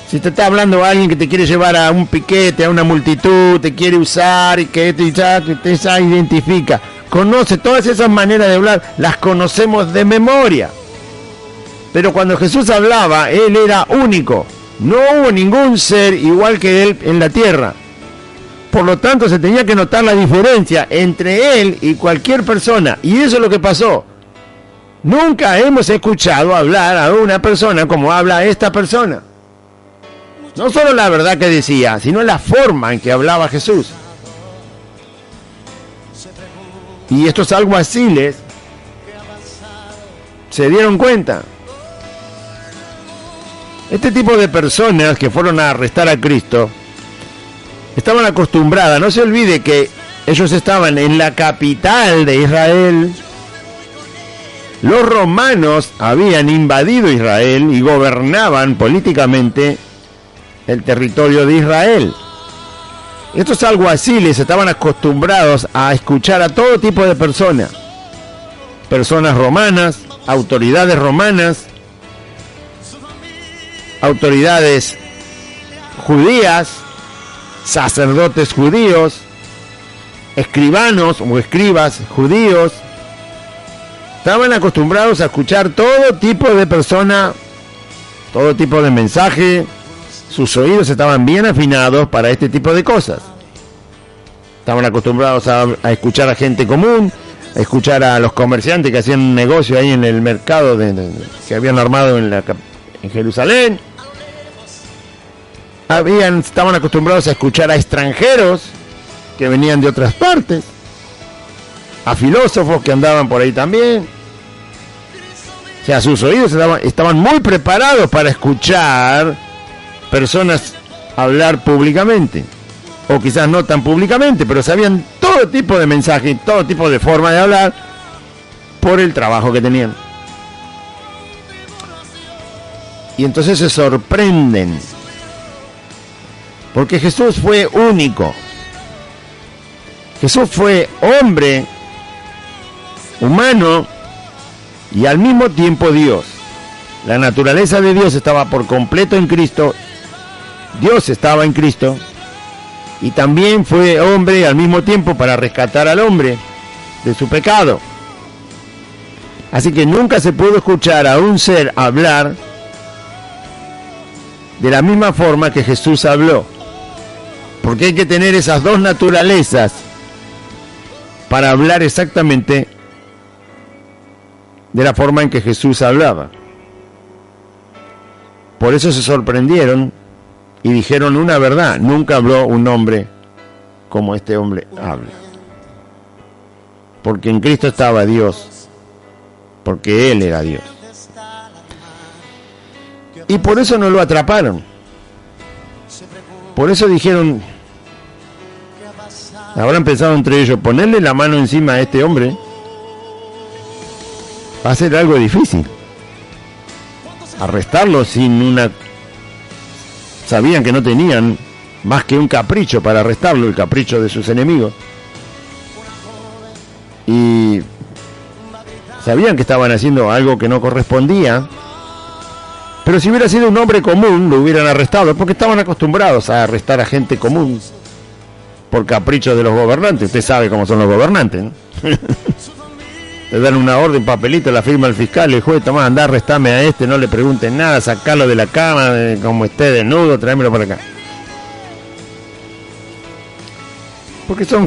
Si te está hablando alguien que te quiere llevar a un piquete, a una multitud, te quiere usar y que te ya identifica, conoce todas esas maneras de hablar, las conocemos de memoria. Pero cuando Jesús hablaba, Él era único. No hubo ningún ser igual que Él en la tierra. Por lo tanto, se tenía que notar la diferencia entre Él y cualquier persona. Y eso es lo que pasó. Nunca hemos escuchado hablar a una persona como habla esta persona. No solo la verdad que decía, sino la forma en que hablaba Jesús. Y estos alguaciles se dieron cuenta. Este tipo de personas que fueron a arrestar a Cristo estaban acostumbradas, no se olvide que ellos estaban en la capital de Israel. Los romanos habían invadido Israel y gobernaban políticamente el territorio de Israel. Estos alguaciles estaban acostumbrados a escuchar a todo tipo de personas. Personas romanas, autoridades romanas, autoridades judías, sacerdotes judíos, escribanos o escribas judíos. Estaban acostumbrados a escuchar todo tipo de persona, todo tipo de mensaje. Sus oídos estaban bien afinados para este tipo de cosas. Estaban acostumbrados a escuchar a gente común, a escuchar a los comerciantes que hacían un negocio ahí en el mercado que habían armado en Jerusalén. Estaban acostumbrados a escuchar a extranjeros que venían de otras partes, a filósofos que andaban por ahí también. O sea, sus oídos estaban muy preparados para escuchar personas hablar públicamente, o quizás no tan públicamente, pero sabían todo tipo de mensajes, todo tipo de forma de hablar por el trabajo que tenían. Y entonces se sorprenden, porque Jesús fue único. Jesús fue hombre, humano y al mismo tiempo Dios. La naturaleza de Dios estaba por completo en Cristo. Dios estaba en Cristo. Y también fue hombre al mismo tiempo para rescatar al hombre de su pecado. Así que nunca se pudo escuchar a un ser hablar de la misma forma que Jesús habló. Porque hay que tener esas dos naturalezas para hablar exactamente de la forma en que Jesús hablaba. Por eso se sorprendieron y dijeron una verdad: nunca habló un hombre como este hombre habla. Porque en Cristo estaba Dios, porque Él era Dios. Y por eso no lo atraparon. Por eso dijeron, habrán pensado entre ellos, ponerle la mano encima a este hombre va a ser algo difícil. Arrestarlo sin una... Sabían que no tenían más que un capricho para arrestarlo, el capricho de sus enemigos. Y sabían que estaban haciendo algo que no correspondía. Pero si hubiera sido un hombre común, lo hubieran arrestado, porque estaban acostumbrados a arrestar a gente común por caprichos de los gobernantes. Usted sabe cómo son los gobernantes, ¿no? Le dan una orden, papelito, la firma el fiscal, el juez, tomá, andá, arrestame a este, no le pregunten nada, sacalo de la cama, como esté desnudo, tráemelo para acá. Porque son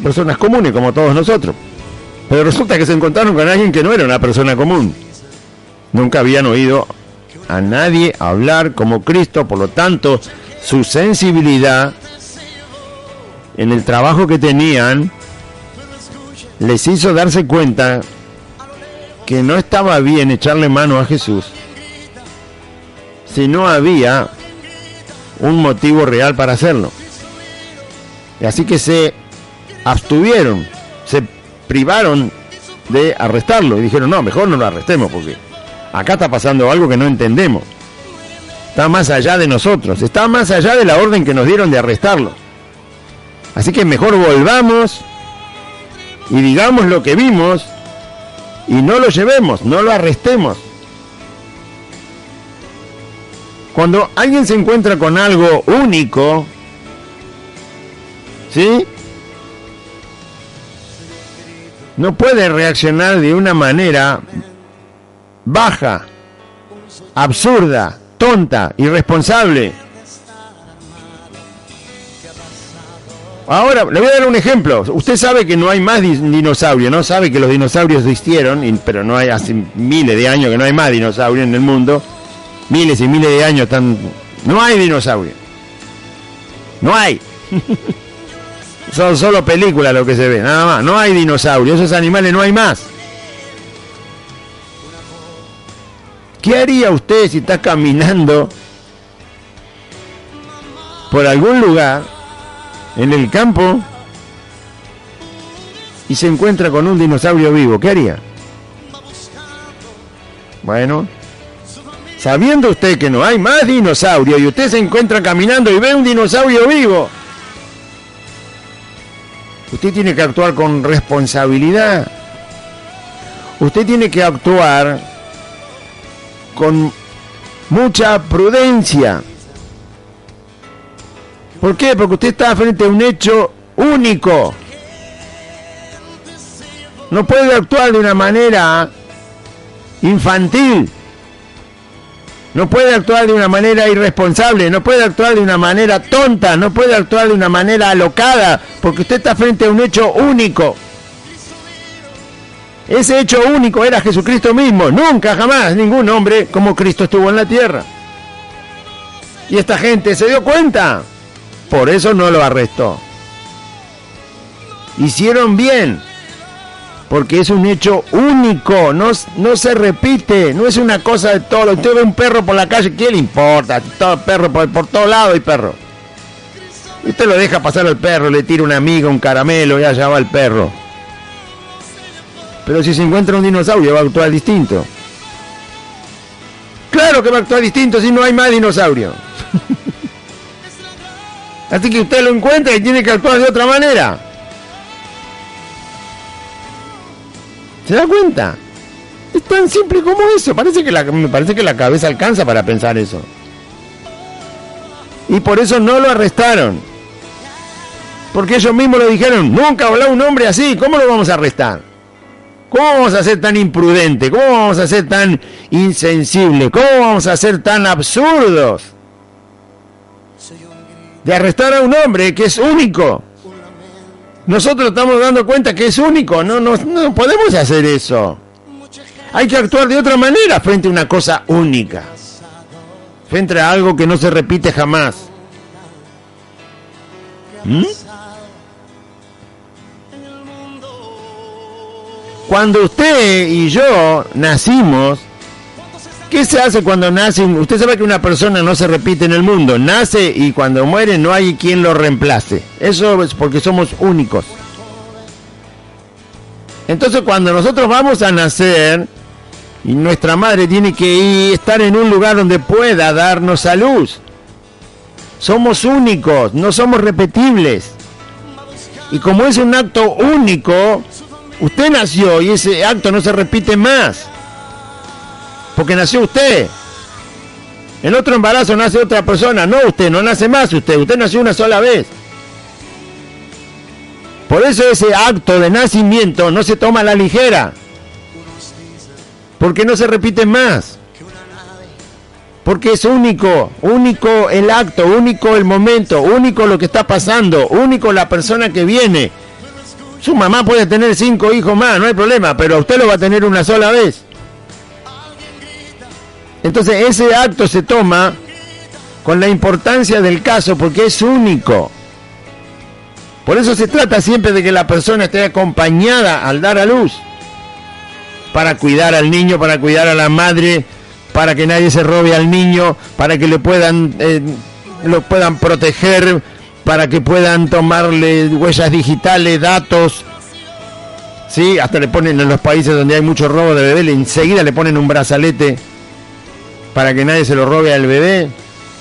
personas comunes como todos nosotros. Pero resulta que se encontraron con alguien que no era una persona común. Nunca habían oído a nadie hablar como Cristo, por lo tanto, su sensibilidad en el trabajo que tenían les hizo darse cuenta que no estaba bien echarle mano a Jesús si no había un motivo real para hacerlo. Y así que se abstuvieron, se privaron de arrestarlo y dijeron, no, mejor no lo arrestemos porque acá está pasando algo que no entendemos. Está más allá de nosotros, está más allá de la orden que nos dieron de arrestarlo. Así que mejor volvamos y digamos lo que vimos y no lo llevemos, no lo arrestemos. Cuando alguien se encuentra con algo único, ¿sí?, no puede reaccionar de una manera baja, absurda, tonta, irresponsable. Ahora, le voy a dar un ejemplo. Usted sabe que no hay más dinosaurios, ¿no? Sabe que los dinosaurios existieron, pero no hay, hace miles de años que no hay más dinosaurios en el mundo. Miles y miles de años están... No hay dinosaurios. No hay. Son solo películas lo que se ve, nada más. No hay dinosaurios, esos animales no hay más. ¿Qué haría usted si está caminando por algún lugar en el campo y se encuentra con un dinosaurio vivo? ¿Qué haría? Bueno, sabiendo usted que no hay más dinosaurios y usted se encuentra caminando y ve un dinosaurio vivo, usted tiene que actuar con responsabilidad. Usted tiene que actuar con mucha prudencia. ¿Por qué? Porque usted está frente a un hecho único. No puede actuar de una manera infantil. No puede actuar de una manera irresponsable, no puede actuar de una manera tonta, no puede actuar de una manera alocada, porque usted está frente a un hecho único. Ese hecho único era Jesucristo mismo. Nunca, jamás, ningún hombre como Cristo estuvo en la tierra. Y esta gente se dio cuenta. Por eso no lo arrestó. Hicieron bien. Porque es un hecho único, no se repite, no es una cosa de todo. Usted ve un perro por la calle, ¿qué le importa? Todo perro por todos lados hay perro. Y usted lo deja pasar al perro, le tira una amiga, un caramelo y allá va el perro. Pero si se encuentra un dinosaurio va a actuar distinto. Claro que va a actuar distinto si no hay más dinosaurio. Así que usted lo encuentra y tiene que actuar de otra manera. ¿Se da cuenta? Es tan simple como eso. Me parece que la cabeza alcanza para pensar eso. Y por eso no lo arrestaron. Porque ellos mismos lo dijeron. Nunca habló un hombre así. ¿Cómo lo vamos a arrestar? ¿Cómo vamos a ser tan imprudentes? ¿Cómo vamos a ser tan insensibles? ¿Cómo vamos a ser tan absurdos? De arrestar a un hombre que es único. Nosotros estamos dando cuenta que es único, no podemos hacer eso. Hay que actuar de otra manera frente a una cosa única. Frente a algo que no se repite jamás. Cuando usted y yo nacimos, ¿qué se hace cuando nacen? Usted sabe que una persona no se repite en el mundo. Nace y cuando muere no hay quien lo reemplace. Eso es porque somos únicos. Entonces cuando nosotros vamos a nacer y nuestra madre tiene que estar en un lugar donde pueda darnos a luz. Somos únicos, no somos repetibles. Y como es un acto único, Usted nació y ese acto no se repite más. Porque nació usted. En otro embarazo nace otra persona. No usted, no nace más usted. Usted nació una sola vez. Por eso ese acto de nacimiento no se toma a la ligera. Porque no se repite más. Porque es único, único el acto, único el momento, único lo que está pasando, único la persona que viene. Su mamá puede tener 5 hijos más, no hay problema, pero usted lo va a tener una sola vez. Entonces ese acto se toma con la importancia del caso porque es único. Por eso se trata siempre de que la persona esté acompañada al dar a luz. Para cuidar al niño, para cuidar a la madre, para que nadie se robe al niño, para que lo puedan proteger, para que puedan tomarle huellas digitales, datos. Sí, hasta le ponen en los países donde hay mucho robo de bebé, enseguida le ponen un brazalete para que nadie se lo robe al bebé,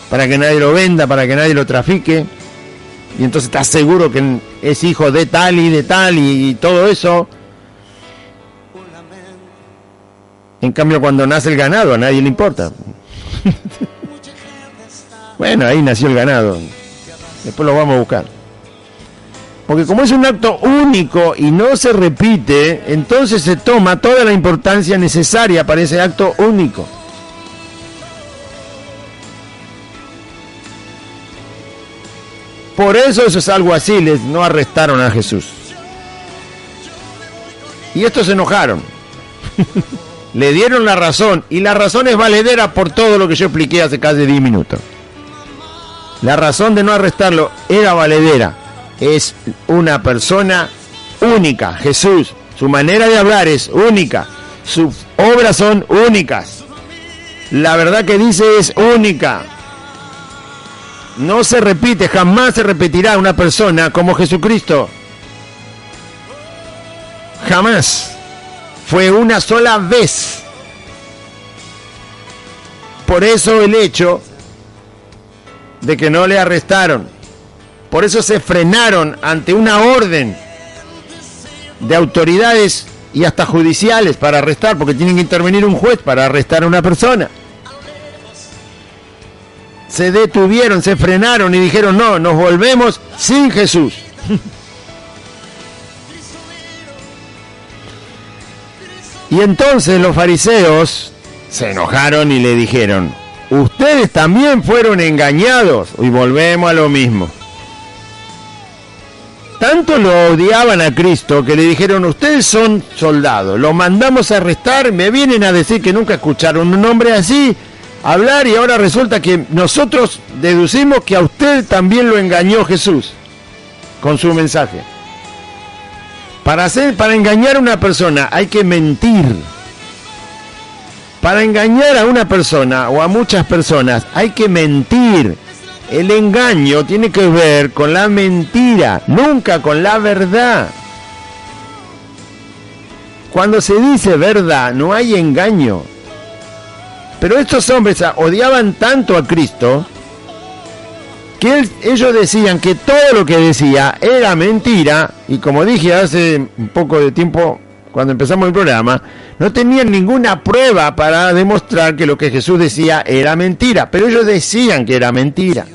para que nadie lo venda, para que nadie lo trafique. Y entonces está seguro que es hijo de tal y todo eso. En cambio, cuando nace el ganado, a nadie le importa. Bueno, ahí nació el ganado. Después lo vamos a buscar. Porque como es un acto único y no se repite, entonces se toma toda la importancia necesaria para ese acto único. Por eso esos alguaciles no arrestaron a Jesús. Y estos se enojaron. Le dieron la razón, y la razón es valedera por todo lo que yo expliqué hace casi 10 minutos. La razón de no arrestarlo era valedera. Es una persona única, Jesús. Su manera de hablar es única. Sus obras son únicas. La verdad que dice es única. No se repite, jamás se repetirá una persona como Jesucristo. Jamás. Fue una sola vez. Por eso el hecho de que no le arrestaron. Por eso se frenaron ante una orden de autoridades y hasta judiciales para arrestar, porque tienen que intervenir un juez para arrestar a una persona. Se detuvieron, se frenaron y dijeron, no, nos volvemos sin Jesús. Y entonces los fariseos se enojaron y le dijeron, ustedes también fueron engañados. Y volvemos a lo mismo. Tanto lo odiaban a Cristo que le dijeron, ustedes son soldados, lo mandamos a arrestar, me vienen a decir que nunca escucharon un hombre así hablar y ahora resulta que nosotros deducimos que a usted también lo engañó Jesús con su mensaje. Para engañar a una persona hay que mentir. Para engañar a una persona o a muchas personas hay que mentir. El engaño tiene que ver con la mentira, nunca con la verdad. Cuando se dice verdad, no hay engaño. Pero estos hombres odiaban tanto a Cristo que ellos decían que todo lo que decía era mentira, y como dije hace un poco de tiempo cuando empezamos el programa, no tenían ninguna prueba para demostrar que lo que Jesús decía era mentira, pero ellos decían que era mentira.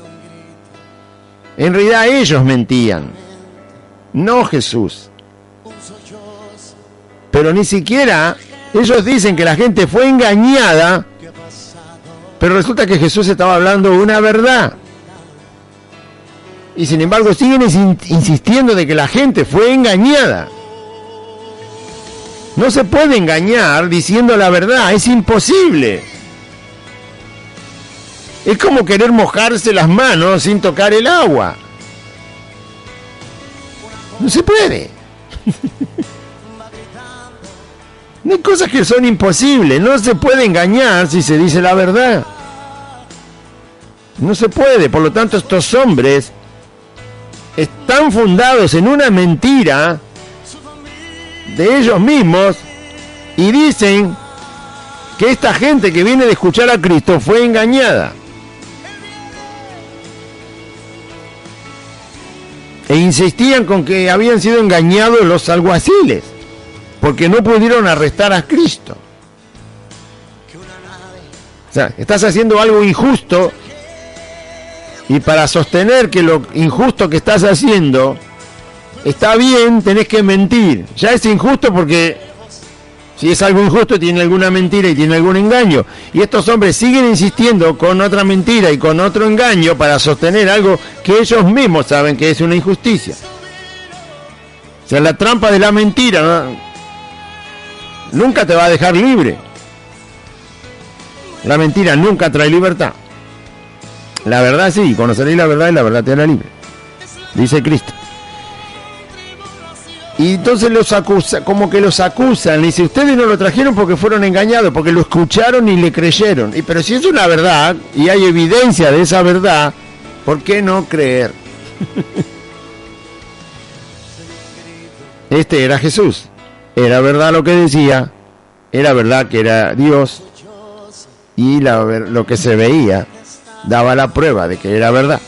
En realidad ellos mentían, no Jesús. Pero ni siquiera ellos dicen que la gente fue engañada, pero resulta que Jesús estaba hablando una verdad. Y sin embargo siguen insistiendo de que la gente fue engañada. No se puede engañar diciendo la verdad, es imposible. Es como querer mojarse las manos sin tocar el agua. No se puede. Hay cosas que son imposibles. No se puede engañar si se dice la verdad. No se puede. Por lo tanto, estos hombres están fundados en una mentira de ellos mismos y dicen que esta gente que viene de escuchar a Cristo fue engañada. E insistían con que habían sido engañados los alguaciles. porque no pudieron arrestar a Cristo. O sea, estás haciendo algo injusto y para sostener que lo injusto que estás haciendo está bien, tenés que mentir. Ya es injusto porque si es algo injusto tiene alguna mentira y tiene algún engaño. Y estos hombres siguen insistiendo con otra mentira y con otro engaño para sostener algo que ellos mismos saben que es una injusticia. O sea, la trampa de la mentira, ¿no? Nunca te va a dejar libre. La mentira nunca trae libertad. La verdad sí, conoceréis la verdad y la verdad te hará libre, dice Cristo. Y entonces los acusa, como que los acusan, y dice, ustedes no lo trajeron porque fueron engañados, porque lo escucharon y le creyeron. Y pero si es una verdad y hay evidencia de esa verdad, ¿por qué no creer? Este era Jesús. Era verdad lo que decía, era verdad que era Dios, y lo que se veía daba la prueba de que era verdad.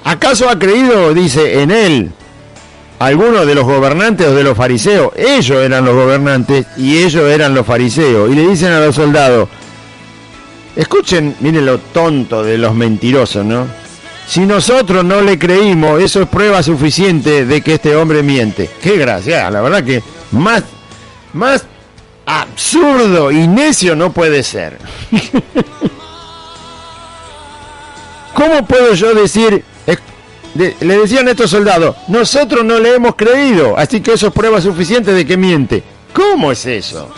¿Acaso ha creído, dice, en él alguno de los gobernantes o de los fariseos? Ellos eran los gobernantes y ellos eran los fariseos. Y le dicen a los soldados, escuchen, miren lo tonto de los mentirosos, ¿no? Si nosotros no le creímos, eso es prueba suficiente de que este hombre miente. Qué gracia, la verdad que más absurdo y necio no puede ser. ¿Cómo puedo yo decir? Le decían a estos soldados, nosotros no le hemos creído, así que eso es prueba suficiente de que miente. ¿Cómo es eso?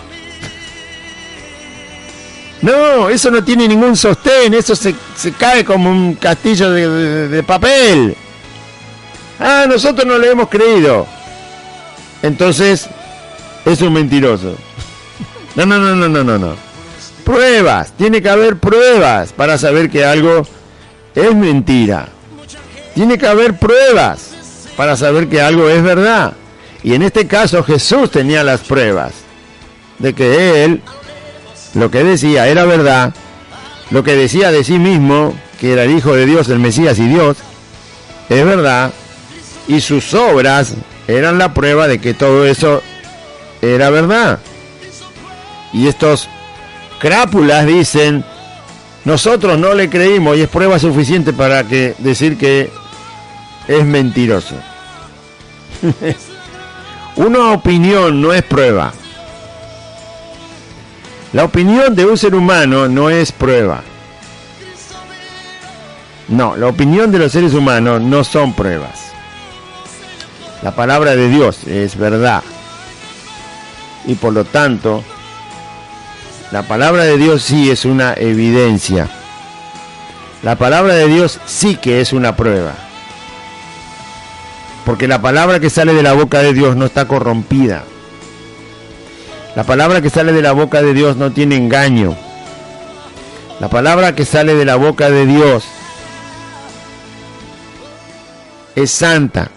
No, eso no tiene ningún sostén, eso se cae como un castillo de papel. Ah, nosotros no le hemos creído. Entonces, es un mentiroso. No. Pruebas, tiene que haber pruebas para saber que algo es mentira. Tiene que haber pruebas para saber que algo es verdad. Y en este caso Jesús tenía las pruebas de que él, lo que decía era verdad, lo que decía de sí mismo, que era el Hijo de Dios, el Mesías y Dios, es verdad, y sus obras eran la prueba de que todo eso era verdad. Y estos crápulas dicen, nosotros no le creímos y es prueba suficiente para decir que es mentiroso. Una opinión no es prueba. La opinión de un ser humano no es prueba. No, la opinión de los seres humanos no son pruebas. La palabra de Dios es verdad. Y por lo tanto, la palabra de Dios sí es una evidencia. La palabra de Dios sí que es una prueba. Porque la palabra que sale de la boca de Dios no está corrompida. La palabra que sale de la boca de Dios no tiene engaño. La palabra que sale de la boca de Dios es santa.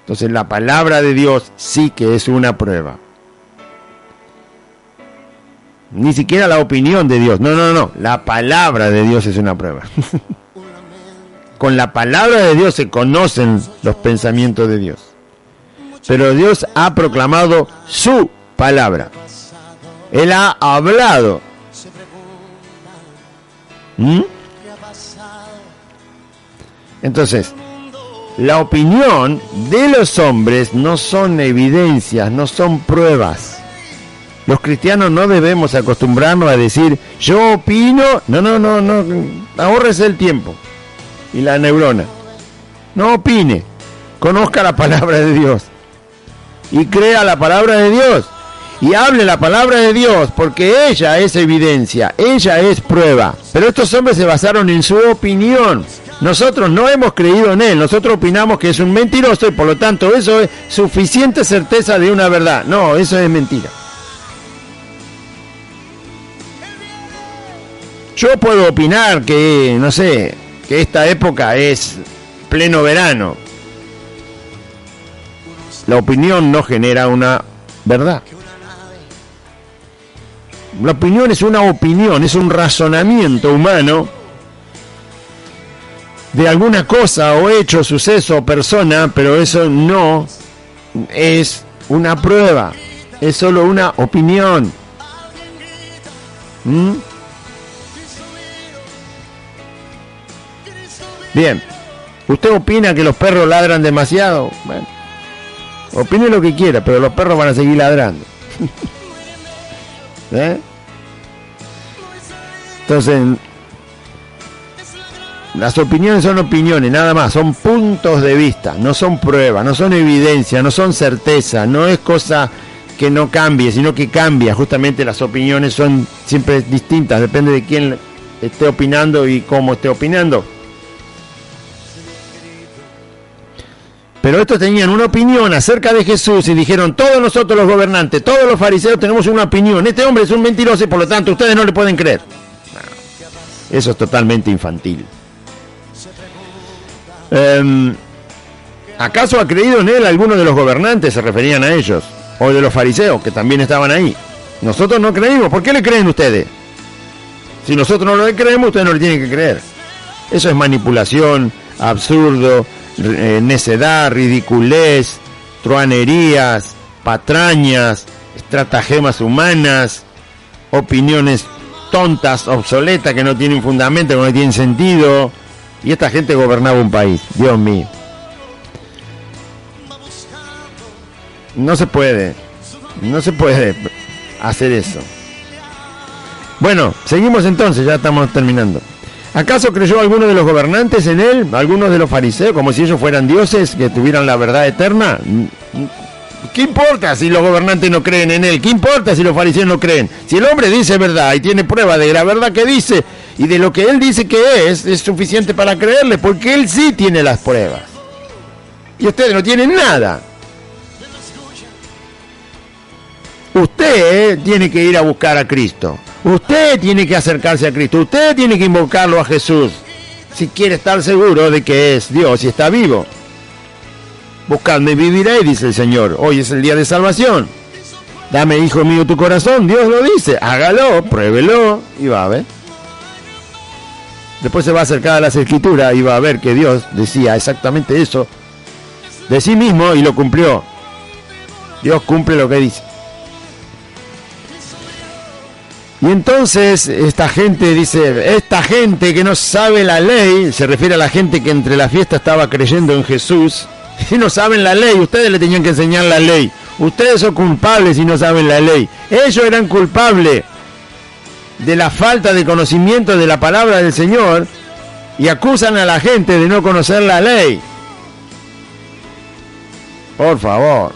Entonces la palabra de Dios sí que es una prueba. Ni siquiera la opinión de Dios. No. La palabra de Dios es una prueba. Con la palabra de Dios se conocen los pensamientos de Dios. Pero Dios ha proclamado su palabra. Él ha hablado. Entonces, la opinión de los hombres no son evidencias, no son pruebas. Los cristianos no debemos acostumbrarnos a decir, yo opino, no, ahórrese el tiempo y la neurona. No opine, conozca la palabra de Dios y crea la palabra de Dios y hable la palabra de Dios, porque ella es evidencia, ella es prueba. Pero estos hombres se basaron en su opinión. Nosotros no hemos creído en él, nosotros opinamos que es un mentiroso y por lo tanto eso es suficiente certeza de una verdad. No, eso es mentira. Yo puedo opinar que, no sé, que esta época es pleno verano. La opinión no genera una verdad. La opinión es una opinión, es un razonamiento humano de alguna cosa o hecho, suceso o persona, pero eso no es una prueba, es solo una opinión. Bien, ¿usted opina que los perros ladran demasiado? Bueno, opine lo que quiera, pero los perros van a seguir ladrando. Entonces, las opiniones son opiniones, nada más, son puntos de vista, no son pruebas, no son evidencia, no son certeza, no es cosa que no cambie, sino que cambia. Justamente las opiniones son siempre distintas, depende de quién esté opinando y cómo esté opinando. Pero estos tenían una opinión acerca de Jesús y dijeron, todos nosotros los gobernantes, todos los fariseos tenemos una opinión. Este hombre es un mentiroso y por lo tanto ustedes no le pueden creer. No, eso es totalmente infantil. ¿Acaso ha creído en él alguno de los gobernantes? Se referían a ellos. O de los fariseos, que también estaban ahí. Nosotros no creímos. ¿Por qué le creen ustedes? Si nosotros no le creemos, ustedes no le tienen que creer. Eso es manipulación, absurdo, necedad, ridiculez, truanerías, patrañas, estratagemas humanas, opiniones tontas, obsoletas, que no tienen fundamento, que no tienen sentido. Y esta gente gobernaba un país. Dios mío. No se puede hacer eso. Bueno, seguimos entonces, ya estamos terminando. ¿Acaso creyó alguno de los gobernantes en él? ¿Algunos de los fariseos? Como si ellos fueran dioses que tuvieran la verdad eterna. ¿Qué importa si los gobernantes no creen en él? ¿Qué importa si los fariseos no creen? Si el hombre dice verdad y tiene prueba de la verdad que dice y de lo que él dice que es suficiente para creerle, porque él sí tiene las pruebas. Y ustedes no tienen nada. Usted tiene que ir a buscar a Cristo. Usted tiene que acercarse a Cristo. Usted tiene que invocarlo a Jesús. Si quiere estar seguro de que es Dios y está vivo. Buscadme y viviréis, dice el Señor. Hoy es el día de salvación. Dame, hijo mío, tu corazón. Dios lo dice. Hágalo, pruébelo y va a ver. Después se va a acercar a las Escrituras y va a ver que Dios decía exactamente eso de sí mismo y lo cumplió. Dios cumple lo que dice. Y entonces esta gente dice, esta gente que no sabe la ley, se refiere a la gente que entre la fiesta estaba creyendo en Jesús, y no saben la ley, ustedes le tenían que enseñar la ley. Ustedes son culpables si no saben la ley. Ellos eran culpables de la falta de conocimiento de la palabra del Señor y acusan a la gente de no conocer la ley. Por favor.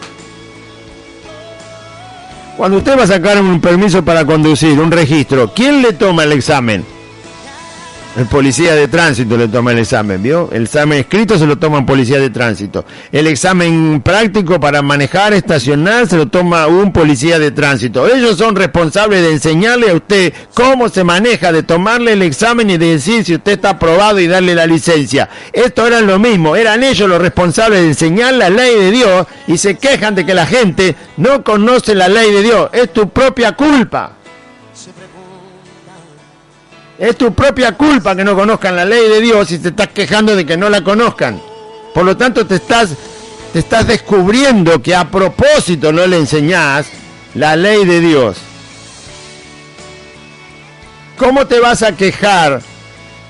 Cuando usted va a sacar un permiso para conducir, un registro, ¿quién le toma el examen? El policía de tránsito le toma el examen, ¿vio? El examen escrito se lo toma un policía de tránsito. El examen práctico para manejar, estacionar, se lo toma un policía de tránsito. Ellos son responsables de enseñarle a usted cómo se maneja, de tomarle el examen y de decir si usted está aprobado y darle la licencia. Esto era lo mismo, eran ellos los responsables de enseñar la ley de Dios y se quejan de que la gente no conoce la ley de Dios. Es tu propia culpa. Es tu propia culpa que no conozcan la ley de Dios y te estás quejando de que no la conozcan. Por lo tanto, te estás descubriendo que a propósito no le enseñás la ley de Dios. ¿Cómo te vas a quejar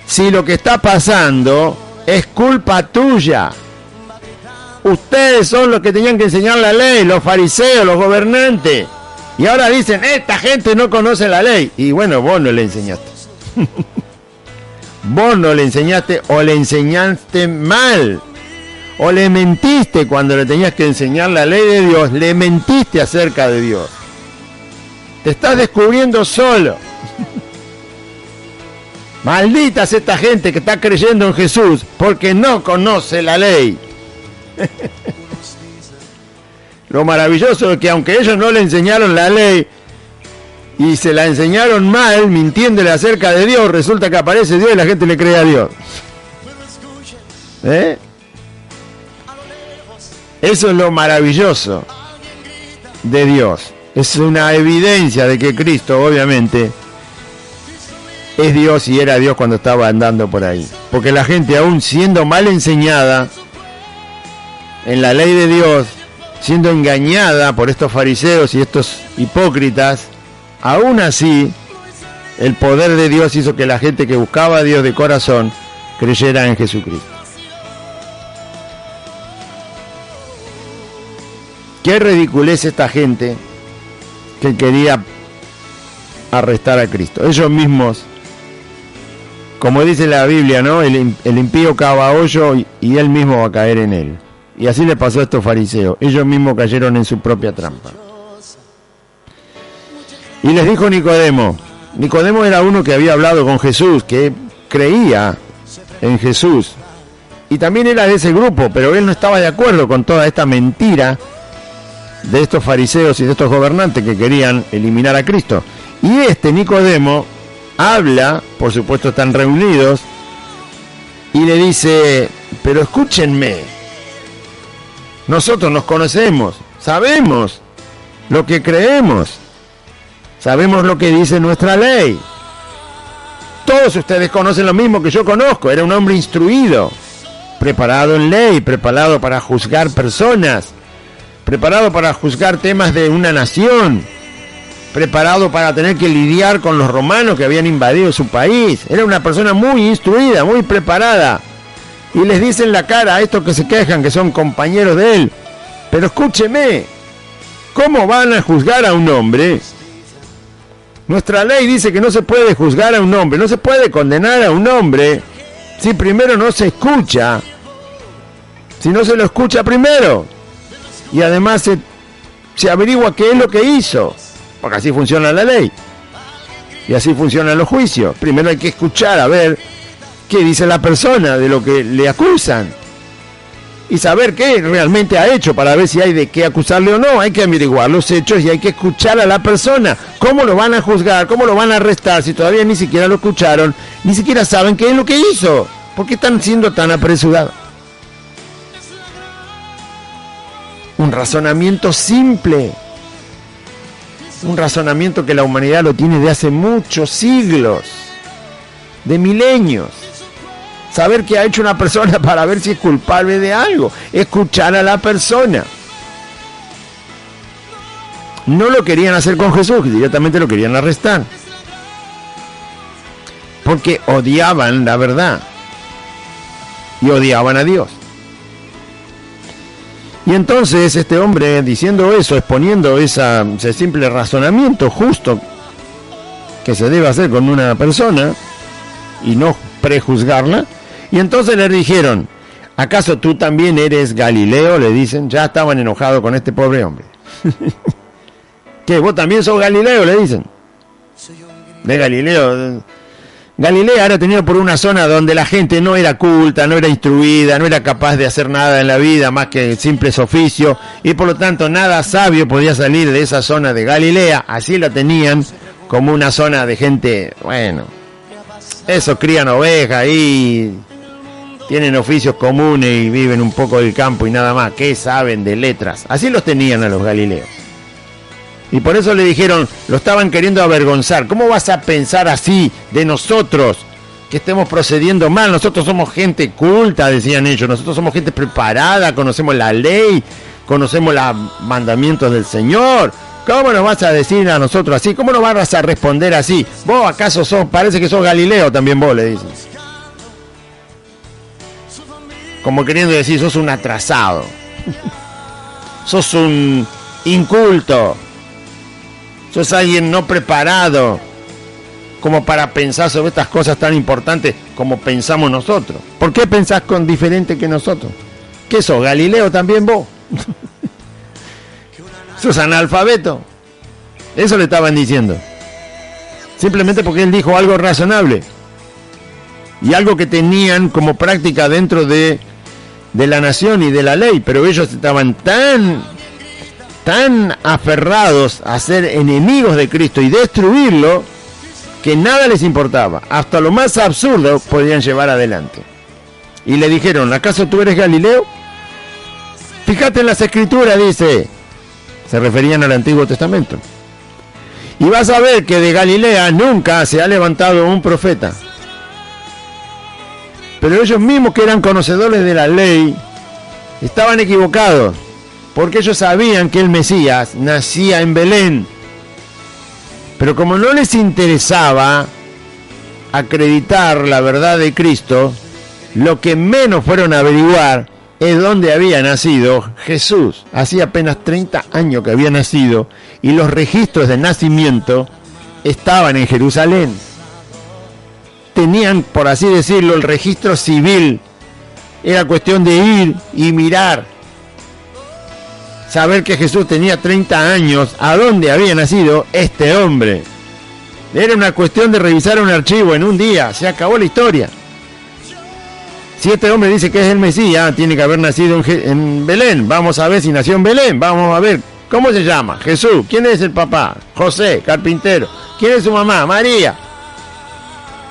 si lo que está pasando es culpa tuya? Ustedes son los que tenían que enseñar la ley, los fariseos, los gobernantes. Y ahora dicen, esta gente no conoce la ley. Y bueno, vos no le enseñaste. Vos no le enseñaste o le enseñaste mal o le mentiste cuando le tenías que enseñar la ley de Dios, le mentiste acerca de Dios. Te estás descubriendo solo. Maldita es esta gente que está creyendo en Jesús porque no conoce la ley. Lo maravilloso es que aunque ellos no le enseñaron la ley y se la enseñaron mal, mintiéndole acerca de Dios, resulta que aparece Dios y la gente le cree a Dios. Eso es lo maravilloso de Dios. Es una evidencia de que Cristo, obviamente, es Dios y era Dios cuando estaba andando por ahí. Porque la gente, aún siendo mal enseñada en la ley de Dios, siendo engañada por estos fariseos y estos hipócritas, aún así el poder de Dios hizo que la gente que buscaba a Dios de corazón creyera en Jesucristo. Qué ridiculez esta gente que quería arrestar a Cristo. Ellos mismos, como dice la Biblia, ¿no? El impío cava hoyo y él mismo va a caer en él. Y así le pasó a estos fariseos. Ellos mismos cayeron en su propia trampa. Y les dijo Nicodemo. Nicodemo era uno que había hablado con Jesús, que creía en Jesús. Y también era de ese grupo, pero él no estaba de acuerdo con toda esta mentira de estos fariseos y de estos gobernantes que querían eliminar a Cristo. Y Nicodemo habla, por supuesto están reunidos, y le dice, pero escúchenme, nosotros nos conocemos, sabemos lo que creemos, sabemos lo que dice nuestra ley. Todos ustedes conocen lo mismo que yo conozco. Era un hombre instruido, preparado en ley, preparado para juzgar personas, preparado para juzgar temas de una nación, preparado para tener que lidiar con los romanos que habían invadido su país. Era una persona muy instruida, muy preparada. Y les dice en la cara a estos que se quejan, que son compañeros de él, pero escúcheme, ¿cómo van a juzgar a un hombre? Nuestra ley dice que no se puede juzgar a un hombre, no se puede condenar a un hombre si primero no se escucha, si no se lo escucha primero. Y además se averigua qué es lo que hizo, porque así funciona la ley. Y así funcionan los juicios. Primero hay que escuchar a ver qué dice la persona de lo que le acusan. Y saber qué realmente ha hecho para ver si hay de qué acusarle o no. Hay que averiguar los hechos y hay que escuchar a la persona. ¿Cómo lo van a juzgar? ¿Cómo lo van a arrestar si todavía ni siquiera lo escucharon? Ni siquiera saben qué es lo que hizo. ¿Por qué están siendo tan apresurados? Un razonamiento simple. Un razonamiento que la humanidad lo tiene de hace muchos siglos. De milenios. Saber qué ha hecho una persona para ver si es culpable de algo. Escuchar a la persona. No lo querían hacer con Jesús, directamente lo querían arrestar. Porque odiaban la verdad. Y odiaban a Dios. Y entonces este hombre, diciendo eso, exponiendo ese simple razonamiento justo que se debe hacer con una persona y no prejuzgarla, y entonces le dijeron, ¿acaso tú también eres Galileo? Le dicen, ya estaban enojados con este pobre hombre. ¿Qué? ¿Vos también sos Galileo? Le dicen. De Galileo. Galilea era tenido por una zona donde la gente no era culta, no era instruida, no era capaz de hacer nada en la vida más que simples oficios, y por lo tanto nada sabio podía salir de esa zona de Galilea. Así la tenían como una zona de gente, bueno, eso, crían ovejas y tienen oficios comunes y viven un poco del campo y nada más. ¿Qué saben de letras? Así los tenían a los galileos. Y por eso le dijeron, lo estaban queriendo avergonzar. ¿Cómo vas a pensar así de nosotros, que estemos procediendo mal? Nosotros somos gente culta, decían ellos. Nosotros somos gente preparada, conocemos la ley, conocemos los mandamientos del Señor. ¿Cómo nos vas a decir a nosotros así? ¿Cómo nos vas a responder así? ¿Vos acaso parece que sos Galileo también vos? Le dicen. Como queriendo decir, sos un atrasado. Sos un inculto. Sos alguien no preparado como para pensar sobre estas cosas tan importantes como pensamos nosotros. ¿Por qué pensás con diferente que nosotros? ¿Qué sos, Galileo también vos? ¿Sos analfabeto? Eso le estaban diciendo. Simplemente porque él dijo algo razonable. Y algo que tenían como práctica dentro de la nación y de la ley. Pero ellos estaban tan aferrados a ser enemigos de Cristo y destruirlo, que nada les importaba. Hasta lo más absurdo podían llevar adelante. Y le dijeron, ¿acaso tú eres Galileo? Fíjate en las Escrituras, dice. Se referían al Antiguo Testamento. Y vas a ver que de Galilea nunca se ha levantado un profeta. Pero ellos mismos, que eran conocedores de la ley, estaban equivocados. porque ellos sabían que el Mesías nacía en Belén. Pero como no les interesaba acreditar la verdad de Cristo, lo que menos fueron a averiguar es dónde había nacido Jesús. Hacía apenas 30 años que había nacido y los registros de nacimiento estaban en Jerusalén. Tenían, por así decirlo, el registro civil. Era cuestión de ir y mirar, saber que Jesús tenía 30 años, a dónde había nacido este hombre. Era una cuestión de revisar un archivo en un día, se acabó la historia. Si este hombre dice que es el Mesías, tiene que haber nacido en Belén. Vamos a ver si nació en Belén. Vamos a ver, ¿cómo se llama? Jesús. ¿Quién es el papá? José, carpintero. ¿Quién es su mamá? María.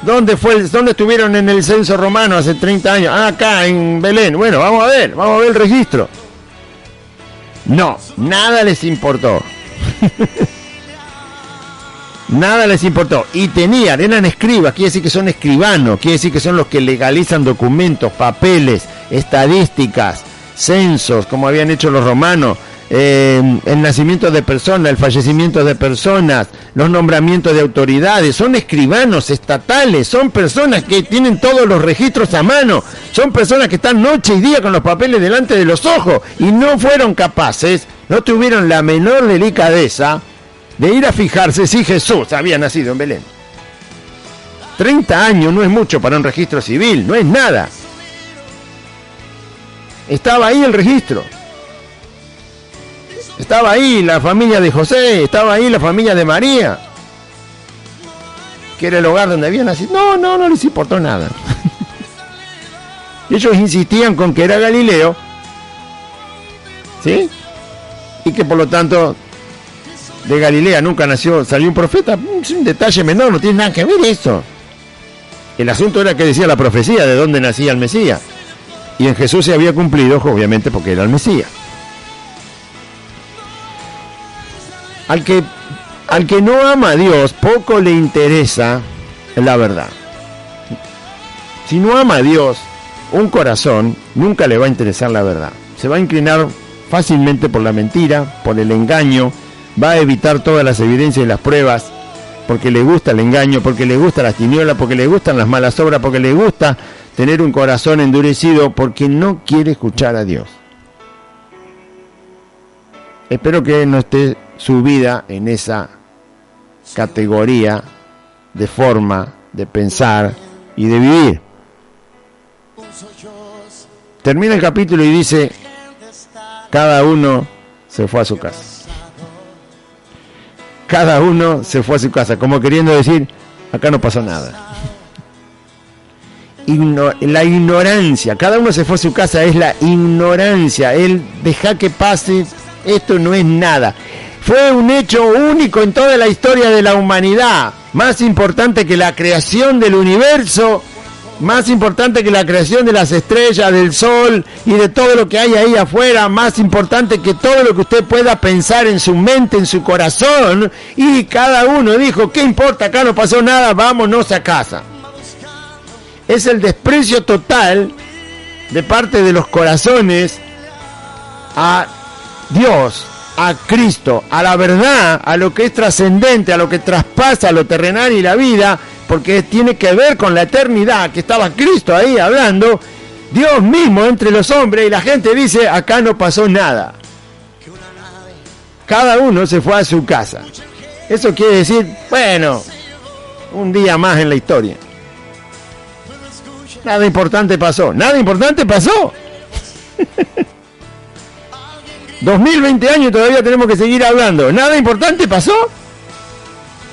¿Dónde estuvieron en el censo romano hace 30 años? Ah, acá, en Belén. Bueno, vamos a ver el registro. No, nada les importó. Nada les importó. Y eran escribas, quiere decir que son escribanos, quiere decir que son los que legalizan documentos, papeles, estadísticas, censos, como habían hecho los romanos, el nacimiento de personas, el fallecimiento de personas, los nombramientos de autoridades. Son escribanos estatales, son personas que tienen todos los registros a mano, son personas que están noche y día con los papeles delante de los ojos y no fueron capaces, no tuvieron la menor delicadeza de ir a fijarse si Jesús había nacido en Belén. 30 años no es mucho para un registro civil, no es nada. Estaba ahí el registro. Estaba ahí la familia de José, estaba ahí la familia de María, que era el hogar donde había nacido. No les importó nada. Ellos insistían con que era Galileo, ¿sí? Y que por lo tanto de Galilea nunca salió un profeta. Es un detalle menor, no tiene nada que ver eso. El asunto era que decía la profecía de dónde nacía el Mesías. Y en Jesús se había cumplido, obviamente, porque era el Mesías. Al que no ama a Dios, poco le interesa la verdad. Si no ama a Dios, un corazón nunca le va a interesar la verdad. Se va a inclinar fácilmente por la mentira, por el engaño, va a evitar todas las evidencias y las pruebas, porque le gusta el engaño, porque le gusta las tinieblas, porque le gustan las malas obras, porque le gusta tener un corazón endurecido, porque no quiere escuchar a Dios. Espero que no esté su vida en esa categoría de forma de pensar y de vivir. Termina el capítulo y dice: cada uno se fue a su casa. Cada uno se fue a su casa, como queriendo decir, acá no pasó nada. La ignorancia, cada uno se fue a su casa, es la ignorancia, el dejar que pase, esto no es nada. Fue un hecho único en toda la historia de la humanidad, más importante que la creación del universo, más importante que la creación de las estrellas, del sol y de todo lo que hay ahí afuera, más importante que todo lo que usted pueda pensar en su mente, en su corazón. Y cada uno dijo, ¿qué importa? Acá no pasó nada, vámonos a casa. Es el desprecio total de parte de los corazones a Dios, a Cristo, a la verdad, a lo que es trascendente, a lo que traspasa lo terrenal y la vida, porque tiene que ver con la eternidad, que estaba Cristo ahí hablando, Dios mismo entre los hombres, y la gente dice, acá no pasó nada. Cada uno se fue a su casa. Eso quiere decir, bueno, un día más en la historia. Nada importante pasó. Nada importante pasó. 2020 años y todavía tenemos que seguir hablando. Nada importante pasó.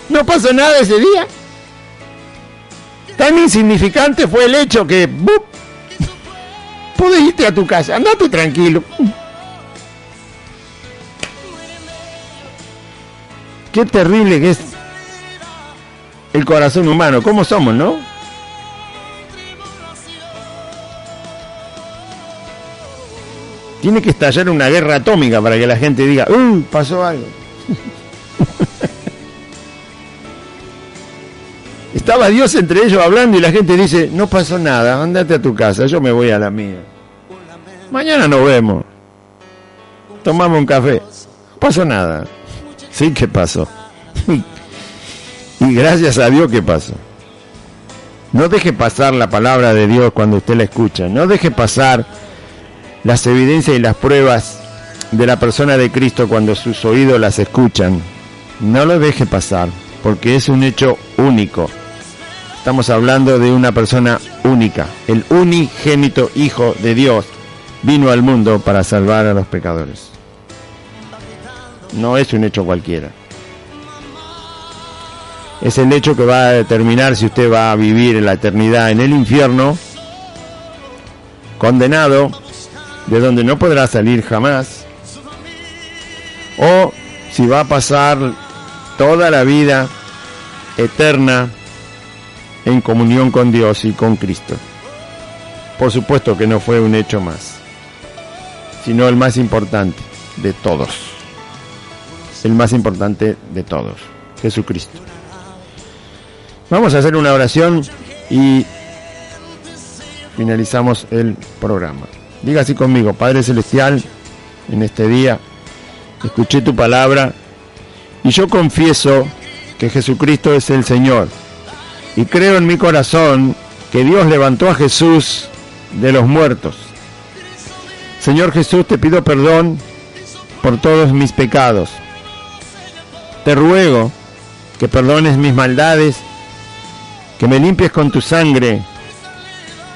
No pasó nada ese día. Tan insignificante fue el hecho que ¡bup! Pude irte a tu casa, andate tranquilo. Qué terrible que es el corazón humano. ¿Cómo somos, no? Tiene que estallar una guerra atómica para que la gente diga, pasó algo. Estaba Dios entre ellos hablando y la gente dice, no pasó nada, andate a tu casa, yo me voy a la mía. Mañana nos vemos. tomamos un café. No pasó nada. Sí que pasó. Y gracias a Dios que pasó. No deje pasar la palabra de Dios cuando usted la escucha. No deje pasar las evidencias y las pruebas de la persona de Cristo cuando sus oídos las escuchan. No lo deje pasar, porque es un hecho único. Estamos hablando de una persona única. El unigénito Hijo de Dios vino al mundo para salvar a los pecadores. No es un hecho cualquiera. Es el hecho que va a determinar si usted va a vivir en la eternidad en el infierno, condenado, de donde no podrá salir jamás, o si va a pasar toda la vida eterna en comunión con Dios y con Cristo. Por supuesto que no fue un hecho más, sino el más importante de todos. El más importante de todos, Jesucristo. Vamos a hacer una oración y finalizamos el programa. Diga así conmigo: Padre Celestial, en este día escuché tu palabra y yo confieso que Jesucristo es el Señor. Y creo en mi corazón que Dios levantó a Jesús de los muertos. Señor Jesús, te pido perdón por todos mis pecados. Te ruego que perdones mis maldades, que me limpies con tu sangre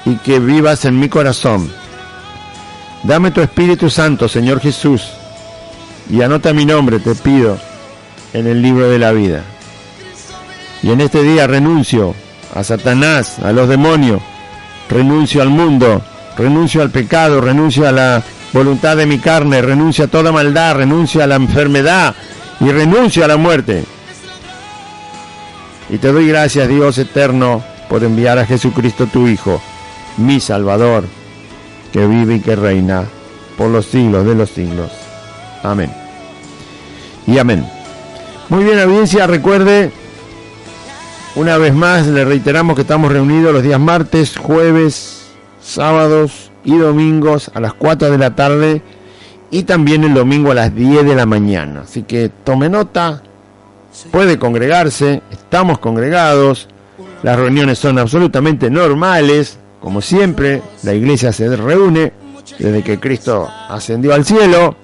y que vivas en mi corazón. Dame tu Espíritu Santo, Señor Jesús, y anota mi nombre, te pido, en el libro de la vida. Y en este día renuncio a Satanás, a los demonios, renuncio al mundo, renuncio al pecado, renuncio a la voluntad de mi carne, renuncio a toda maldad, renuncio a la enfermedad y renuncio a la muerte. Y te doy gracias, Dios eterno, por enviar a Jesucristo tu Hijo, mi Salvador, que vive y que reina por los siglos de los siglos. Amén. Y amén. Muy bien, audiencia, recuerde, una vez más le reiteramos que estamos reunidos los días martes, jueves, sábados y domingos a las 4 de la tarde y también el domingo a las 10 de la mañana. Así que tome nota, puede congregarse, estamos congregados, las reuniones son absolutamente normales, como siempre, la iglesia se reúne desde que Cristo ascendió al cielo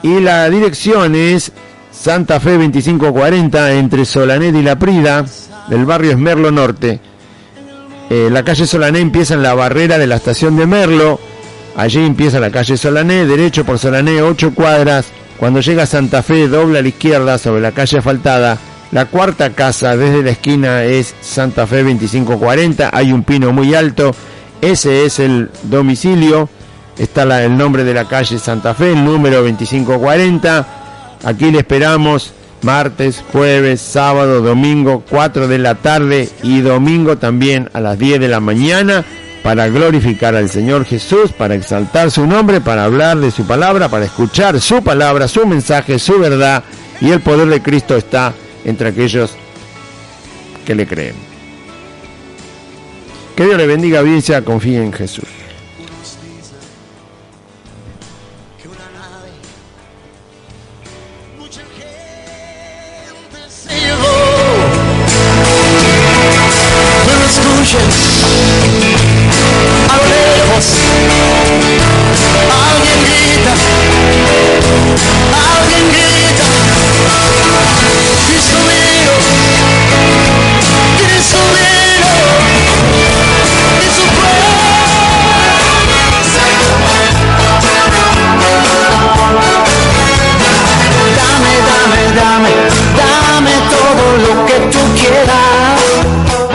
y la dirección es Santa Fe 2540 entre Solanet y La Prida, del barrio Esmerlo Norte. La calle Solanet empieza en la barrera de la estación de Merlo, allí empieza la calle Solanet, derecho por Solanet 8 cuadras, cuando llega a Santa Fe dobla a la izquierda sobre la calle asfaltada, la cuarta casa desde la esquina es Santa Fe 2540, hay un pino muy alto, ese es el domicilio, está el nombre de la calle Santa Fe, el número 2540, aquí le esperamos martes, jueves, sábado, domingo, 4 de la tarde y domingo también a las 10 de la mañana para glorificar al Señor Jesús, para exaltar su nombre, para hablar de su palabra, para escuchar su palabra, su mensaje, su verdad, y el poder de Cristo está entre aquellos que le creen. Que Dios le bendiga, audiencia, confíe en Jesús. A lo lejos alguien grita, Cristo mío, Cristo mío, y su dame todo lo que tú quieras.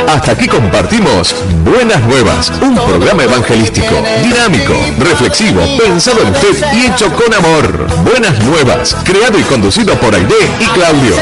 Hasta aquí compartimos Buenas Nuevas, un programa evangelístico, dinámico, reflexivo, pensado en usted y hecho con amor. Buenas Nuevas, creado y conducido por Aide y Claudio.